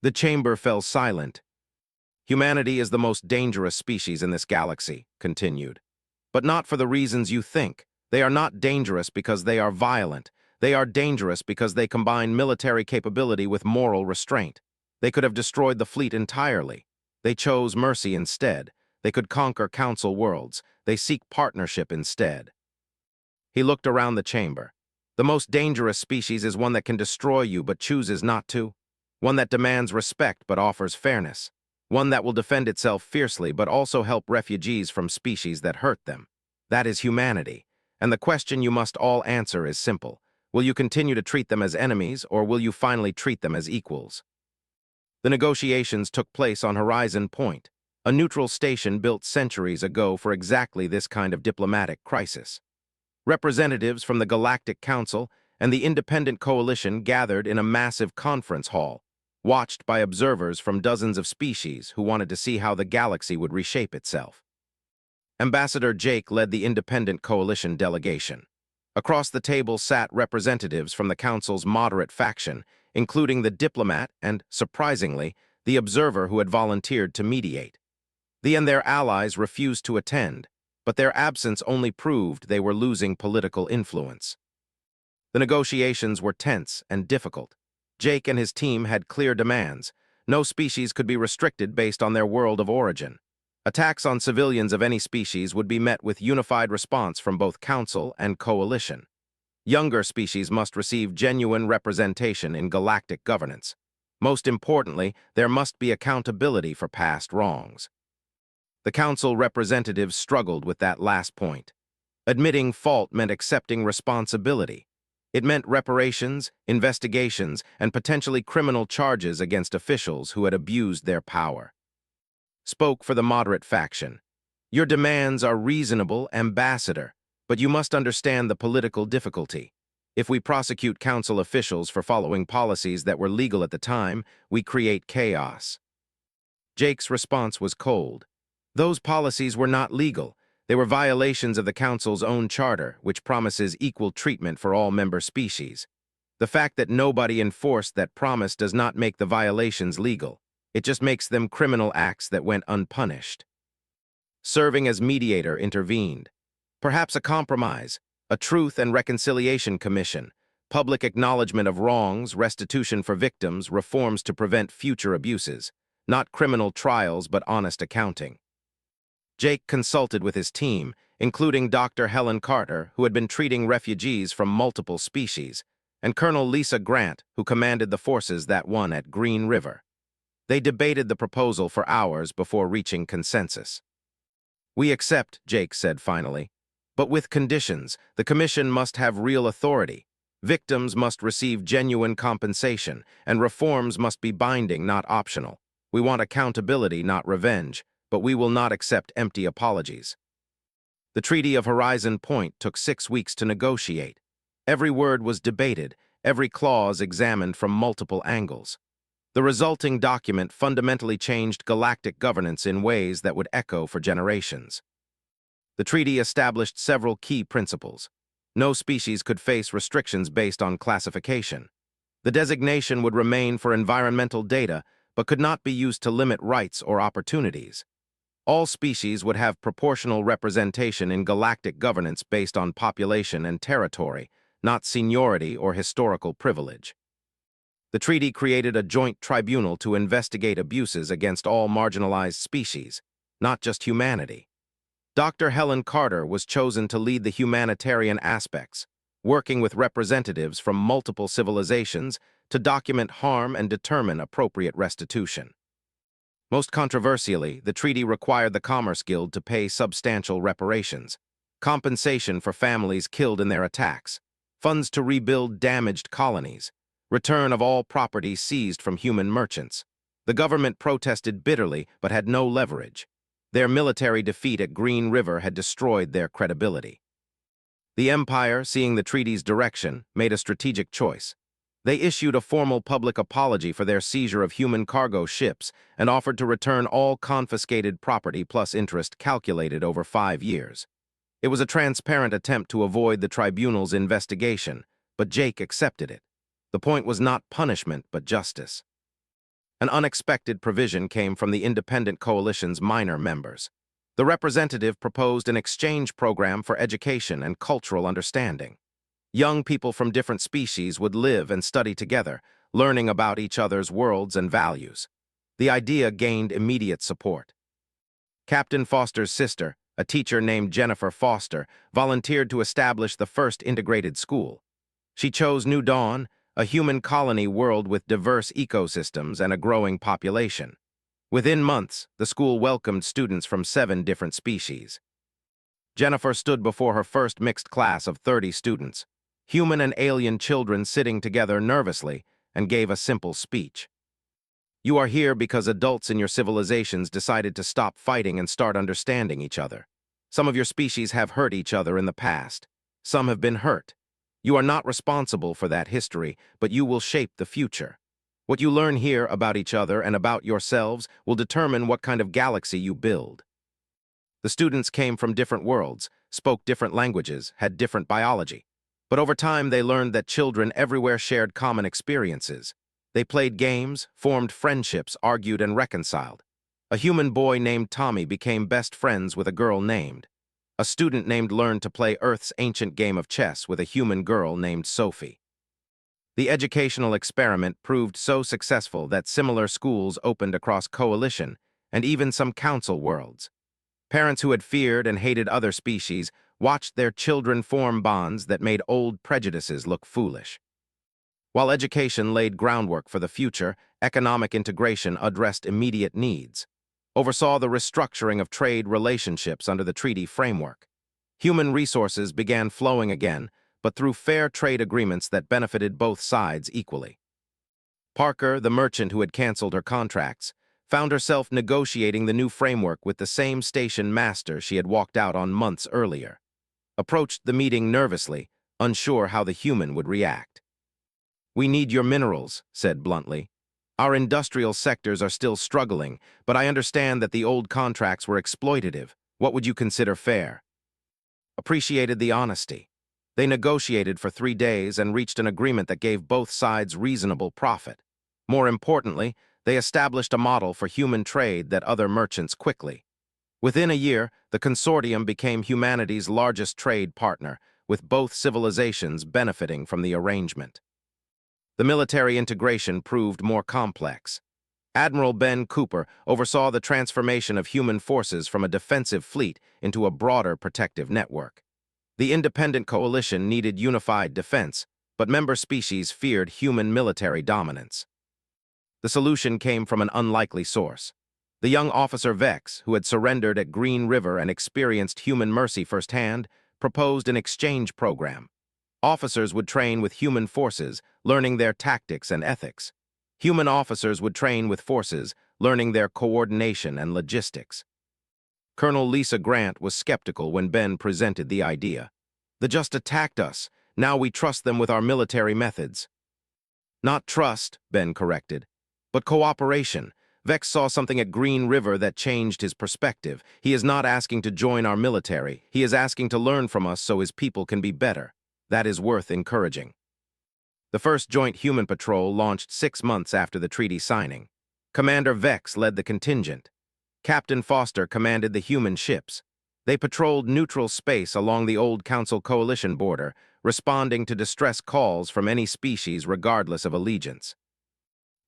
The chamber fell silent. "Humanity is the most dangerous species in this galaxy," continued. "But not for the reasons you think. They are not dangerous because they are violent. They are dangerous because they combine military capability with moral restraint. They could have destroyed the fleet entirely. They chose mercy instead. They could conquer Council worlds. They seek partnership instead." He looked around the chamber. "The most dangerous species is one that can destroy you but chooses not to. One that demands respect but offers fairness. One that will defend itself fiercely but also help refugees from species that hurt them. That is humanity. And the question you must all answer is simple. Will you continue to treat them as enemies, or will you finally treat them as equals?" The negotiations took place on Horizon Point, a neutral station built centuries ago for exactly this kind of diplomatic crisis. Representatives from the Galactic Council and the Independent Coalition gathered in a massive conference hall, watched by observers from dozens of species who wanted to see how the galaxy would reshape itself. Ambassador Jake led the Independent Coalition delegation. Across the table sat representatives from the Council's moderate faction, including the diplomat and, surprisingly, the observer who had volunteered to mediate. They and their allies refused to attend, but their absence only proved they were losing political influence. The negotiations were tense and difficult. Jake and his team had clear demands. No species could be restricted based on their world of origin. Attacks on civilians of any species would be met with unified response from both Council and Coalition. Younger species must receive genuine representation in galactic governance. Most importantly, there must be accountability for past wrongs. The Council representatives struggled with that last point. Admitting fault meant accepting responsibility. It meant reparations, investigations, and potentially criminal charges against officials who had abused their power. Spoke for the moderate faction. "Your demands are reasonable, Ambassador, but you must understand the political difficulty. If we prosecute Council officials for following policies that were legal at the time, we create chaos." Jake's response was cold. Those policies were not legal. They were violations of the Council's own charter, which promises equal treatment for all member species. The fact that nobody enforced that promise does not make the violations legal. It just makes them criminal acts that went unpunished. Serving as mediator intervened. Perhaps a compromise, a Truth and Reconciliation Commission. Public acknowledgement of wrongs, restitution for victims, reforms to prevent future abuses. Not criminal trials, but honest accounting. Jake consulted with his team, including Dr. Helen Carter, who had been treating refugees from multiple species, and Colonel Lisa Grant, who commanded the forces that won at Green River. They debated the proposal for hours before reaching consensus. "We accept," Jake said finally. "But with conditions. The commission must have real authority. Victims must receive genuine compensation, and reforms must be binding, not optional. We want accountability, not revenge, but we will not accept empty apologies." The Treaty of Horizon Point took 6 weeks to negotiate. Every word was debated, every clause examined from multiple angles. The resulting document fundamentally changed galactic governance in ways that would echo for generations. The treaty established several key principles. No species could face restrictions based on classification. The designation would remain for environmental data, but could not be used to limit rights or opportunities. All species would have proportional representation in galactic governance based on population and territory, not seniority or historical privilege. The treaty created a joint tribunal to investigate abuses against all marginalized species, not just humanity. Dr. Helen Carter was chosen to lead the humanitarian aspects, working with representatives from multiple civilizations to document harm and determine appropriate restitution. Most controversially, the treaty required the Commerce Guild to pay substantial reparations, compensation for families killed in their attacks, funds to rebuild damaged colonies, return of all property seized from human merchants. The government protested bitterly but had no leverage. Their military defeat at Green River had destroyed their credibility. The Empire, seeing the treaty's direction, made a strategic choice. They issued a formal public apology for their seizure of human cargo ships and offered to return all confiscated property plus interest calculated over 5 years. It was a transparent attempt to avoid the tribunal's investigation, but Jake accepted it. The point was not punishment, but justice. An unexpected provision came from the Independent Coalition's minor members. The representative proposed an exchange program for education and cultural understanding. Young people from different species would live and study together, learning about each other's worlds and values. The idea gained immediate support. Captain Foster's sister, a teacher named Jennifer Foster, volunteered to establish the first integrated school. She chose New Dawn, a human colony world with diverse ecosystems and a growing population. Within months, the school welcomed students from 7 different species. Jennifer stood before her first mixed class of 30 students, human and alien children sitting together nervously, and gave a simple speech. "You are here because adults in your civilizations decided to stop fighting and start understanding each other. Some of your species have hurt each other in the past. Some have been hurt. You are not responsible for that history, but you will shape the future. What you learn here about each other and about yourselves will determine what kind of galaxy you build." The students came from different worlds, spoke different languages, had different biology. But over time, they learned that children everywhere shared common experiences. They played games, formed friendships, argued, and reconciled. A human boy named Tommy became best friends with a girl named. A student named learned to play Earth's ancient game of chess with a human girl named Sophie. The educational experiment proved so successful that similar schools opened across Coalition and even some Council worlds. Parents who had feared and hated other species watched their children form bonds that made old prejudices look foolish. While education laid groundwork for the future, economic integration addressed immediate needs, oversaw the restructuring of trade relationships under the treaty framework. Human resources began flowing again, but through fair trade agreements that benefited both sides equally. Parker, the merchant who had canceled her contracts, found herself negotiating the new framework with the same station master she had walked out on months earlier. Approached the meeting nervously, unsure how the human would react. "We need your minerals," said bluntly. "Our industrial sectors are still struggling, but I understand that the old contracts were exploitative. What would you consider fair?" Appreciated the honesty. They negotiated for 3 days and reached an agreement that gave both sides reasonable profit. More importantly, they established a model for human trade that other merchants quickly. Within a year, the consortium became humanity's largest trade partner, with both civilizations benefiting from the arrangement. The military integration proved more complex. Admiral Ben Cooper oversaw the transformation of human forces from a defensive fleet into a broader protective network. The independent coalition needed unified defense, but member species feared human military dominance. The solution came from an unlikely source. The young officer Vex, who had surrendered at Green River and experienced human mercy firsthand, proposed an exchange program. Officers would train with human forces, learning their tactics and ethics. Human officers would train with forces, learning their coordination and logistics. Colonel Lisa Grant was skeptical when Ben presented the idea. "They just attacked us. Now we trust them with our military methods." "Not trust," Ben corrected, "but cooperation." Vex saw something at Green River that changed his perspective. He is not asking to join our military. He is asking to learn from us so his people can be better. That is worth encouraging. The first joint human patrol launched 6 months after the treaty signing. Commander Vex led the contingent. Captain Foster commanded the human ships. They patrolled neutral space along the old Council Coalition border, responding to distress calls from any species regardless of allegiance.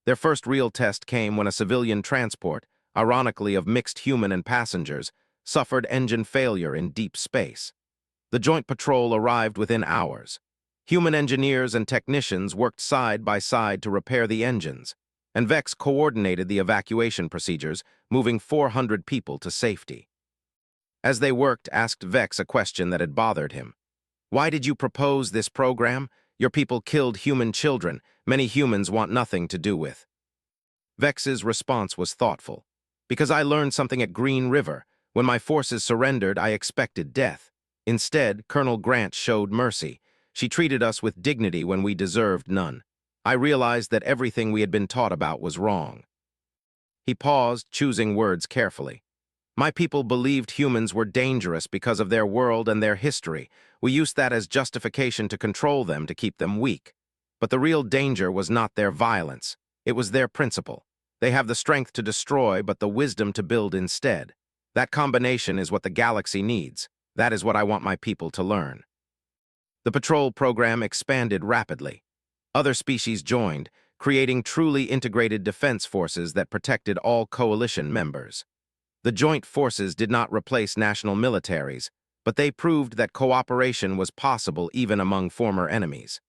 Their first real test came when a civilian transport, ironically of mixed human and passengers, suffered engine failure in deep space. The joint patrol arrived within hours. Human engineers and technicians worked side by side to repair the engines, and Vex coordinated the evacuation procedures, moving 400 people to safety. As they worked, asked Vex a question that had bothered him. "Why did you propose this program? Your people killed human children. Many humans want nothing to do with." Vex's response was thoughtful. "Because I learned something at Green River. When my forces surrendered, I expected death. Instead, Colonel Grant showed mercy. She treated us with dignity when we deserved none. I realized that everything we had been taught about was wrong." He paused, choosing words carefully. "My people believed humans were dangerous because of their world and their history. We used that as justification to control them, to keep them weak. But the real danger was not their violence. It was their principle. They have the strength to destroy, but the wisdom to build instead. That combination is what the galaxy needs. That is what I want my people to learn." The patrol program expanded rapidly. Other species joined, creating truly integrated defense forces that protected all coalition members. The joint forces did not replace national militaries, but they proved that cooperation was possible even among former enemies.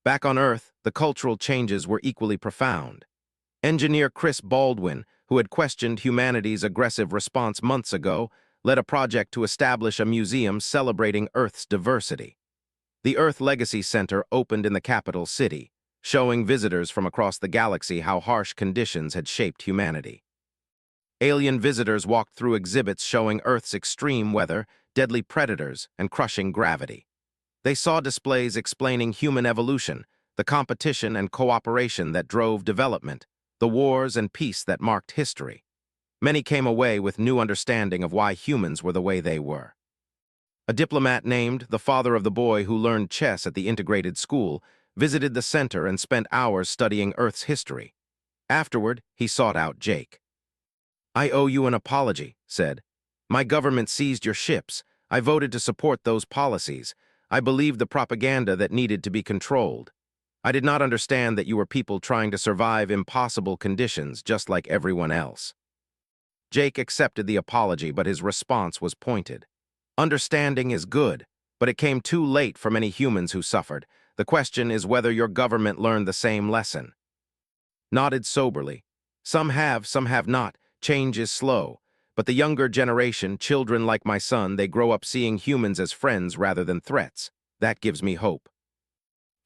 Back on Earth, the cultural changes were equally profound. Engineer Chris Baldwin, who had questioned humanity's aggressive response months ago, led a project to establish a museum celebrating Earth's diversity. The Earth Legacy Center opened in the capital city, showing visitors from across the galaxy how harsh conditions had shaped humanity. Alien visitors walked through exhibits showing Earth's extreme weather, deadly predators, and crushing gravity. They saw displays explaining human evolution, the competition and cooperation that drove development, the wars and peace that marked history. Many came away with new understanding of why humans were the way they were. A diplomat named the father of the boy who learned chess at the integrated school visited the center and spent hours studying Earth's history. Afterward, he sought out Jake. "I owe you an apology," said. "My government seized your ships. I voted to support those policies. I believed the propaganda that needed to be controlled. I did not understand that you were people trying to survive impossible conditions just like everyone else." Jake accepted the apology, but his response was pointed. "Understanding is good, but it came too late for many humans who suffered. The question is whether your government learned the same lesson." Nodded soberly. Some have not. Change is slow. But the younger generation, children like my son, they grow up seeing humans as friends rather than threats. That gives me hope."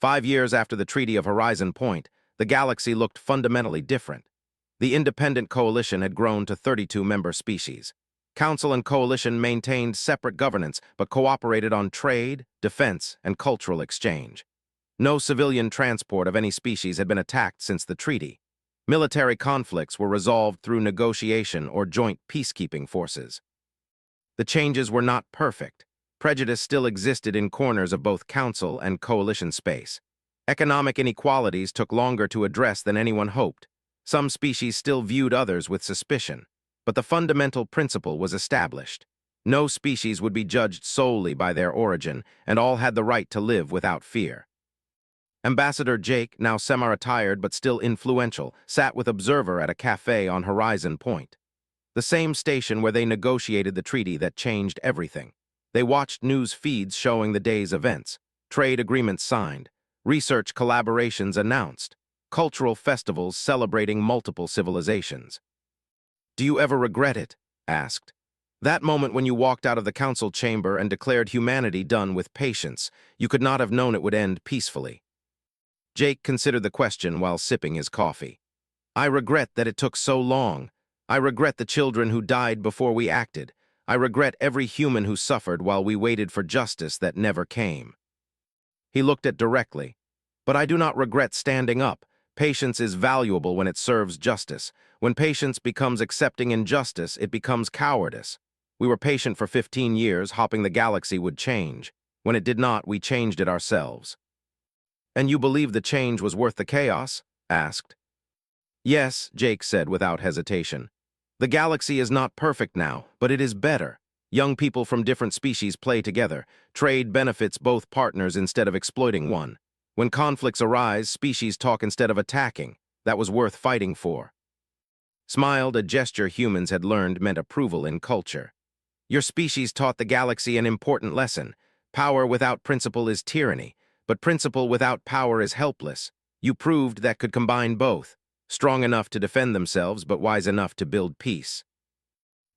5 years after the Treaty of Horizon Point, the galaxy looked fundamentally different. The independent coalition had grown to 32 member species. Council and coalition maintained separate governance but cooperated on trade, defense, and cultural exchange. No civilian transport of any species had been attacked since the treaty. Military conflicts were resolved through negotiation or joint peacekeeping forces. The changes were not perfect. Prejudice still existed in corners of both Council and coalition space. Economic inequalities took longer to address than anyone hoped. Some species still viewed others with suspicion, but the fundamental principle was established. No species would be judged solely by their origin, and all had the right to live without fear. Ambassador Jake, now semi-retired but still influential, sat with Observer at a cafe on Horizon Point, the same station where they negotiated the treaty that changed everything. They watched news feeds showing the day's events, trade agreements signed, research collaborations announced, cultural festivals celebrating multiple civilizations. "Do you ever regret it?" asked. "That moment when you walked out of the council chamber and declared humanity done with patience, you could not have known it would end peacefully." Jake considered the question while sipping his coffee. "I regret that it took so long. I regret the children who died before we acted. I regret every human who suffered while we waited for justice that never came." He looked at directly. "But I do not regret standing up. Patience is valuable when it serves justice. When patience becomes accepting injustice, it becomes cowardice. We were patient for 15 years, hoping the galaxy would change. When it did not, we changed it ourselves." "And you believe the change was worth the chaos?" asked. "Yes," Jake said without hesitation. "The galaxy is not perfect now, but it is better. Young people from different species play together. Trade benefits both partners instead of exploiting one. When conflicts arise, species talk instead of attacking. That was worth fighting for." Smiled, a gesture humans had learned meant approval in culture. "Your species taught the galaxy an important lesson. Power without principle is tyranny, but principle without power is helpless. You proved that could combine both, strong enough to defend themselves but wise enough to build peace."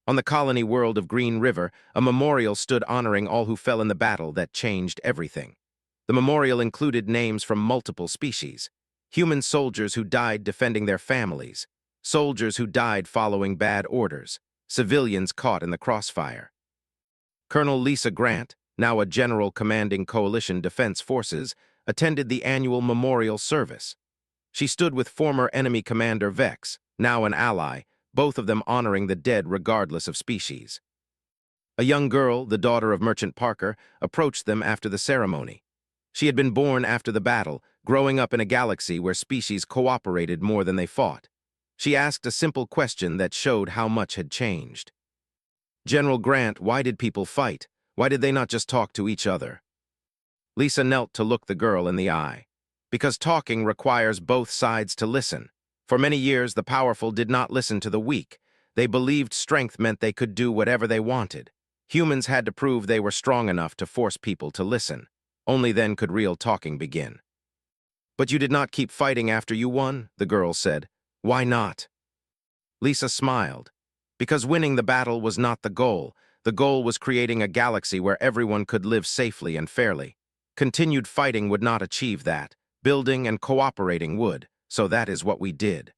On the colony world of Green River, a memorial stood honoring all who fell in the battle that changed everything. The memorial included names from multiple species: human soldiers who died defending their families, soldiers who died following bad orders, civilians caught in the crossfire. Colonel Lisa Grant, now a general commanding Coalition Defense Forces, attended the annual memorial service. She stood with former enemy commander Vex, now an ally, both of them honoring the dead regardless of species. A young girl, the daughter of Merchant Parker, approached them after the ceremony. She had been born after the battle, growing up in a galaxy where species cooperated more than they fought. She asked a simple question that showed how much had changed. "General Grant, why did people fight? Why did they not just talk to each other?" Lisa knelt to look the girl in the eye. "Because talking requires both sides to listen. For many years, the powerful did not listen to the weak. They believed strength meant they could do whatever they wanted. Humans had to prove they were strong enough to force people to listen. Only then could real talking begin." "But you did not keep fighting after you won," the girl said. "Why not?" Lisa smiled. "Because winning the battle was not the goal. The goal was creating a galaxy where everyone could live safely and fairly. Continued fighting would not achieve that. Building and cooperating would, so that is what we did."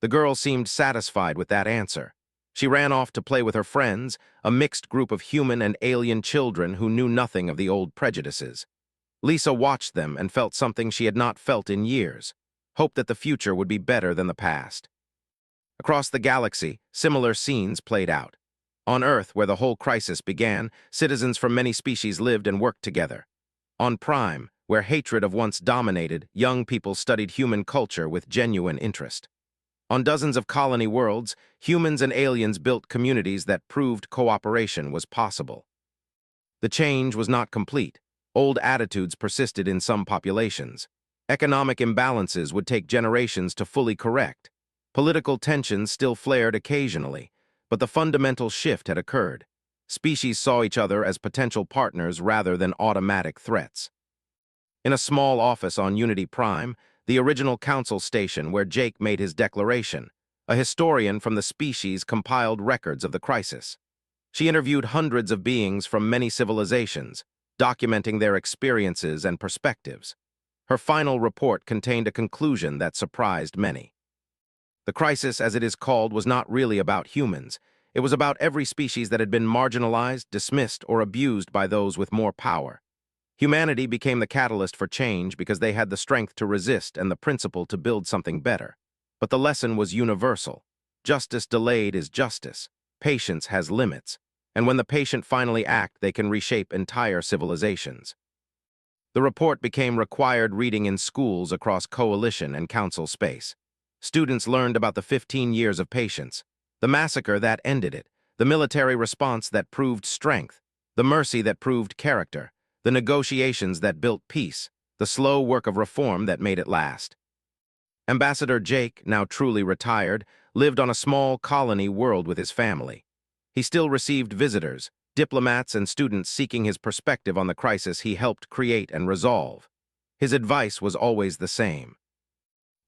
The girl seemed satisfied with that answer. She ran off to play with her friends, a mixed group of human and alien children who knew nothing of the old prejudices. Lisa watched them and felt something she had not felt in years: hope that the future would be better than the past. Across the galaxy, similar scenes played out. On Earth, where the whole crisis began, citizens from many species lived and worked together. On Prime, where hatred of once dominated, young people studied human culture with genuine interest. On dozens of colony worlds, humans and aliens built communities that proved cooperation was possible. The change was not complete. Old attitudes persisted in some populations. Economic imbalances would take generations to fully correct. Political tensions still flared occasionally, but the fundamental shift had occurred. Species saw each other as potential partners rather than automatic threats. In a small office on Unity Prime, the original council station where Jake made his declaration, a historian from the species compiled records of the crisis. She interviewed hundreds of beings from many civilizations, documenting their experiences and perspectives. Her final report contained a conclusion that surprised many. The crisis, as it is called, was not really about humans. It was about every species that had been marginalized, dismissed, or abused by those with more power. Humanity became the catalyst for change because they had the strength to resist and the principle to build something better. But the lesson was universal. Justice delayed is justice. Patience has limits. And when the patient finally act, they can reshape entire civilizations. The report became required reading in schools across Coalition and Council space. Students learned about the 15 years of patience, the massacre that ended it, the military response that proved strength, the mercy that proved character, the negotiations that built peace, the slow work of reform that made it last. Ambassador Jake, now truly retired, lived on a small colony world with his family. He still received visitors, diplomats and students seeking his perspective on the crisis he helped create and resolve. His advice was always the same.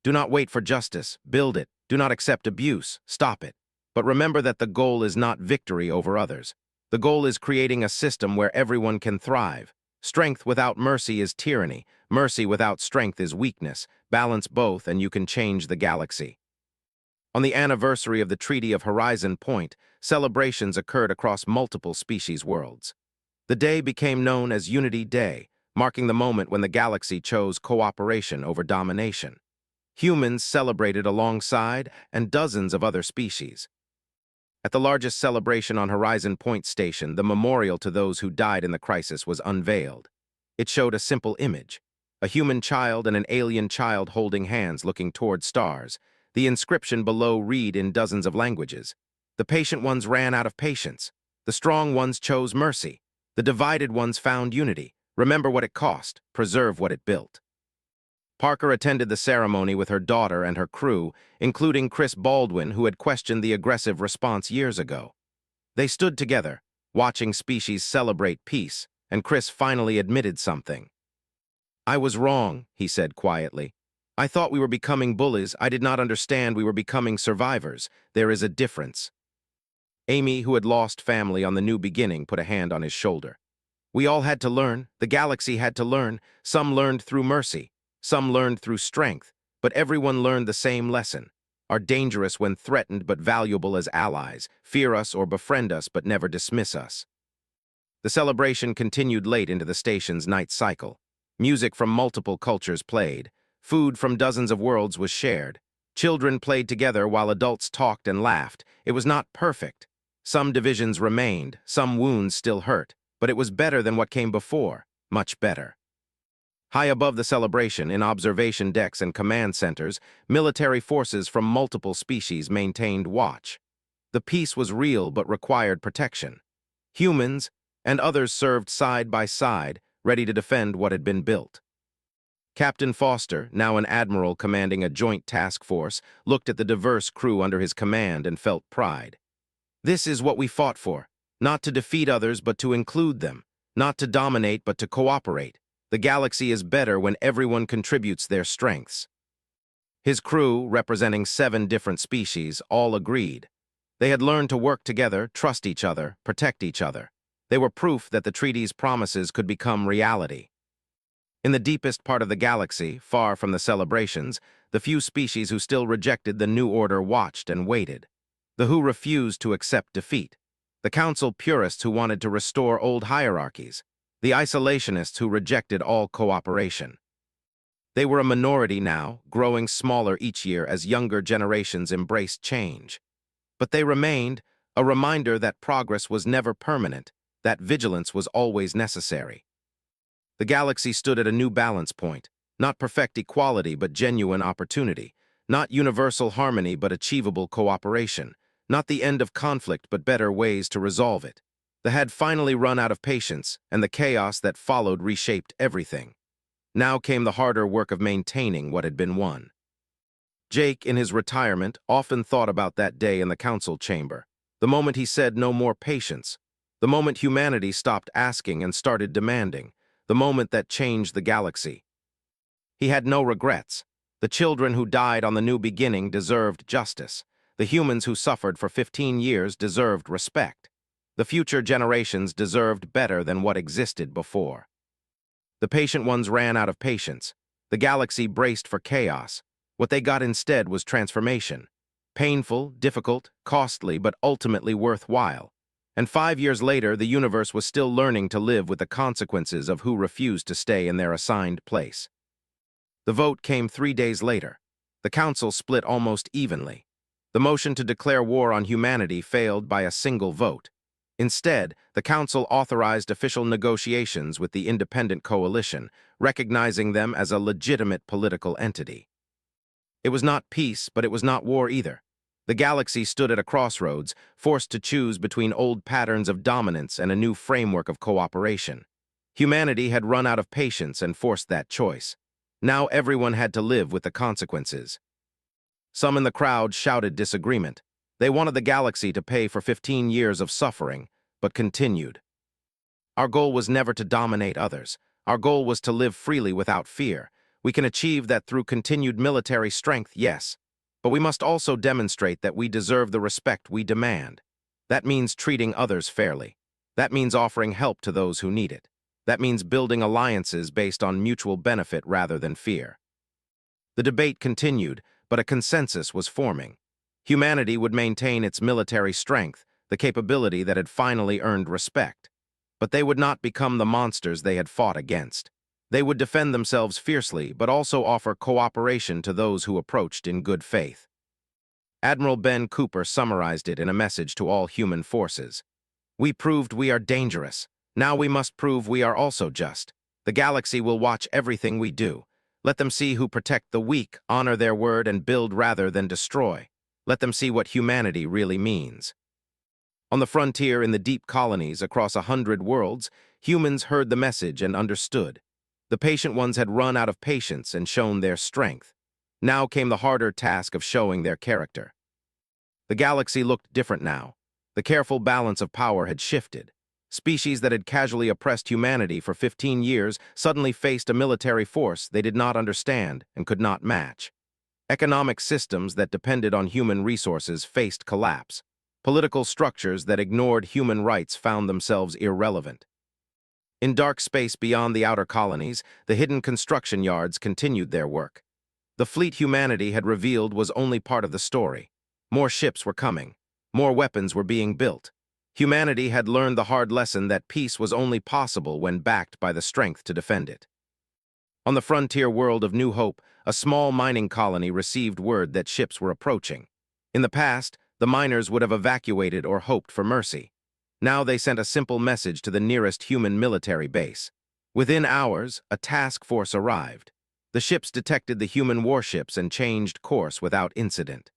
Do not wait for justice, build it. Do not accept abuse, stop it. But remember that the goal is not victory over others. The goal is creating a system where everyone can thrive. Strength without mercy is tyranny. Mercy without strength is weakness. Balance both and you can change the galaxy. On the anniversary of the Treaty of Horizon Point, celebrations occurred across multiple species worlds. The day became known as Unity Day, marking the moment when the galaxy chose cooperation over domination. Humans celebrated alongside and dozens of other species. At the largest celebration on Horizon Point Station, the memorial to those who died in the crisis was unveiled. It showed a simple image: a human child and an alien child holding hands looking toward stars. The inscription below read in dozens of languages. The patient ones ran out of patience. The strong ones chose mercy. The divided ones found unity. Remember what it cost, preserve what it built. Parker attended the ceremony with her daughter and her crew, including Chris Baldwin, who had questioned the aggressive response years ago. They stood together, watching species celebrate peace, and Chris finally admitted something. "I was wrong," he said quietly. "I thought we were becoming bullies. I did not understand we were becoming survivors. There is a difference." Amy, who had lost family on the new beginning, put a hand on his shoulder. "We all had to learn. The galaxy had to learn. Some learned through mercy. Some learned through strength, but everyone learned the same lesson: are dangerous when threatened but valuable as allies, fear us or befriend us but never dismiss us." The celebration continued late into the station's night cycle. Music from multiple cultures played. Food from dozens of worlds was shared. Children played together while adults talked and laughed. It was not perfect. Some divisions remained, some wounds still hurt, but it was better than what came before, much better. High above the celebration, in observation decks and command centers, military forces from multiple species maintained watch. The peace was real but required protection. Humans and others served side by side, ready to defend what had been built. Captain Foster, now an admiral commanding a joint task force, looked at the diverse crew under his command and felt pride. "This is what we fought for, not to defeat others but to include them, not to dominate but to cooperate. The galaxy is better when everyone contributes their strengths." His crew, representing 7 different species, all agreed. They had learned to work together, trust each other, protect each other. They were proof that the treaty's promises could become reality. In the deepest part of the galaxy, far from the celebrations, the few species who still rejected the new order watched and waited. The who refused to accept defeat. The council purists who wanted to restore old hierarchies. The isolationists who rejected all cooperation. They were a minority now, growing smaller each year as younger generations embraced change. But they remained, a reminder that progress was never permanent, that vigilance was always necessary. The galaxy stood at a new balance point, not perfect equality but genuine opportunity, not universal harmony but achievable cooperation, not the end of conflict but better ways to resolve it. They had finally run out of patience, and the chaos that followed reshaped everything. Now came the harder work of maintaining what had been won. Jake, in his retirement, often thought about that day in the council chamber, the moment he said no more patience, the moment humanity stopped asking and started demanding, the moment that changed the galaxy. He had no regrets. The children who died on the new beginning deserved justice. The humans who suffered for 15 years deserved respect. The future generations deserved better than what existed before. The patient ones ran out of patience. The galaxy braced for chaos. What they got instead was transformation. Painful, difficult, costly, but ultimately worthwhile. And 5 years later, the universe was still learning to live with the consequences of who refused to stay in their assigned place. The vote came 3 days later. The council split almost evenly. The motion to declare war on humanity failed by a single vote. Instead, the council authorized official negotiations with the independent coalition, recognizing them as a legitimate political entity. It was not peace, but it was not war either. The galaxy stood at a crossroads, forced to choose between old patterns of dominance and a new framework of cooperation. Humanity had run out of patience and forced that choice. Now everyone had to live with the consequences. Some in the crowd shouted disagreement. They wanted the galaxy to pay for 15 years of suffering, but continued. Our goal was never to dominate others. Our goal was to live freely without fear. We can achieve that through continued military strength, yes, but we must also demonstrate that we deserve the respect we demand. That means treating others fairly. That means offering help to those who need it. That means building alliances based on mutual benefit rather than fear. The debate continued, but a consensus was forming. Humanity would maintain its military strength, the capability that had finally earned respect. But they would not become the monsters they had fought against. They would defend themselves fiercely, but also offer cooperation to those who approached in good faith. Admiral Ben Cooper summarized it in a message to all human forces. We proved we are dangerous. Now we must prove we are also just. The galaxy will watch everything we do. Let them see who protect the weak, honor their word, and build rather than destroy. Let them see what humanity really means. On the frontier in the deep colonies across 100 worlds, humans heard the message and understood. The patient ones had run out of patience and shown their strength. Now came the harder task of showing their character. The galaxy looked different now. The careful balance of power had shifted. Species that had casually oppressed humanity for 15 years suddenly faced a military force they did not understand and could not match. Economic systems that depended on human resources faced collapse. Political structures that ignored human rights found themselves irrelevant. In dark space beyond the outer colonies, the hidden construction yards continued their work. The fleet humanity had revealed was only part of the story. More ships were coming. More weapons were being built. Humanity had learned the hard lesson that peace was only possible when backed by the strength to defend it. On the frontier world of New Hope, a small mining colony received word that ships were approaching. In the past, the miners would have evacuated or hoped for mercy. Now they sent a simple message to the nearest human military base. Within hours, a task force arrived. The ships detected the human warships and changed course without incident.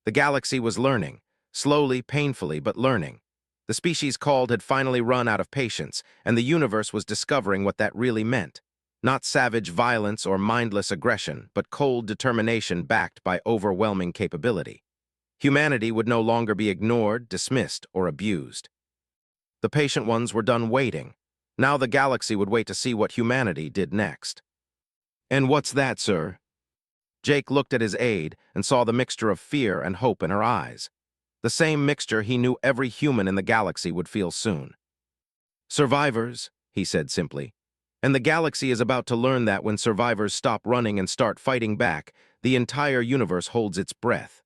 The galaxy was learning, slowly, painfully, but learning. The species called had finally run out of patience, and the universe was discovering what that really meant. Not savage violence or mindless aggression, but cold determination backed by overwhelming capability. Humanity would no longer be ignored, dismissed, or abused. The patient ones were done waiting. Now the galaxy would wait to see what humanity did next. "And what's that, sir?" Jake looked at his aide and saw the mixture of fear and hope in her eyes. The same mixture he knew every human in the galaxy would feel soon. "Survivors," he said simply. And the galaxy is about to learn that when survivors stop running and start fighting back, the entire universe holds its breath.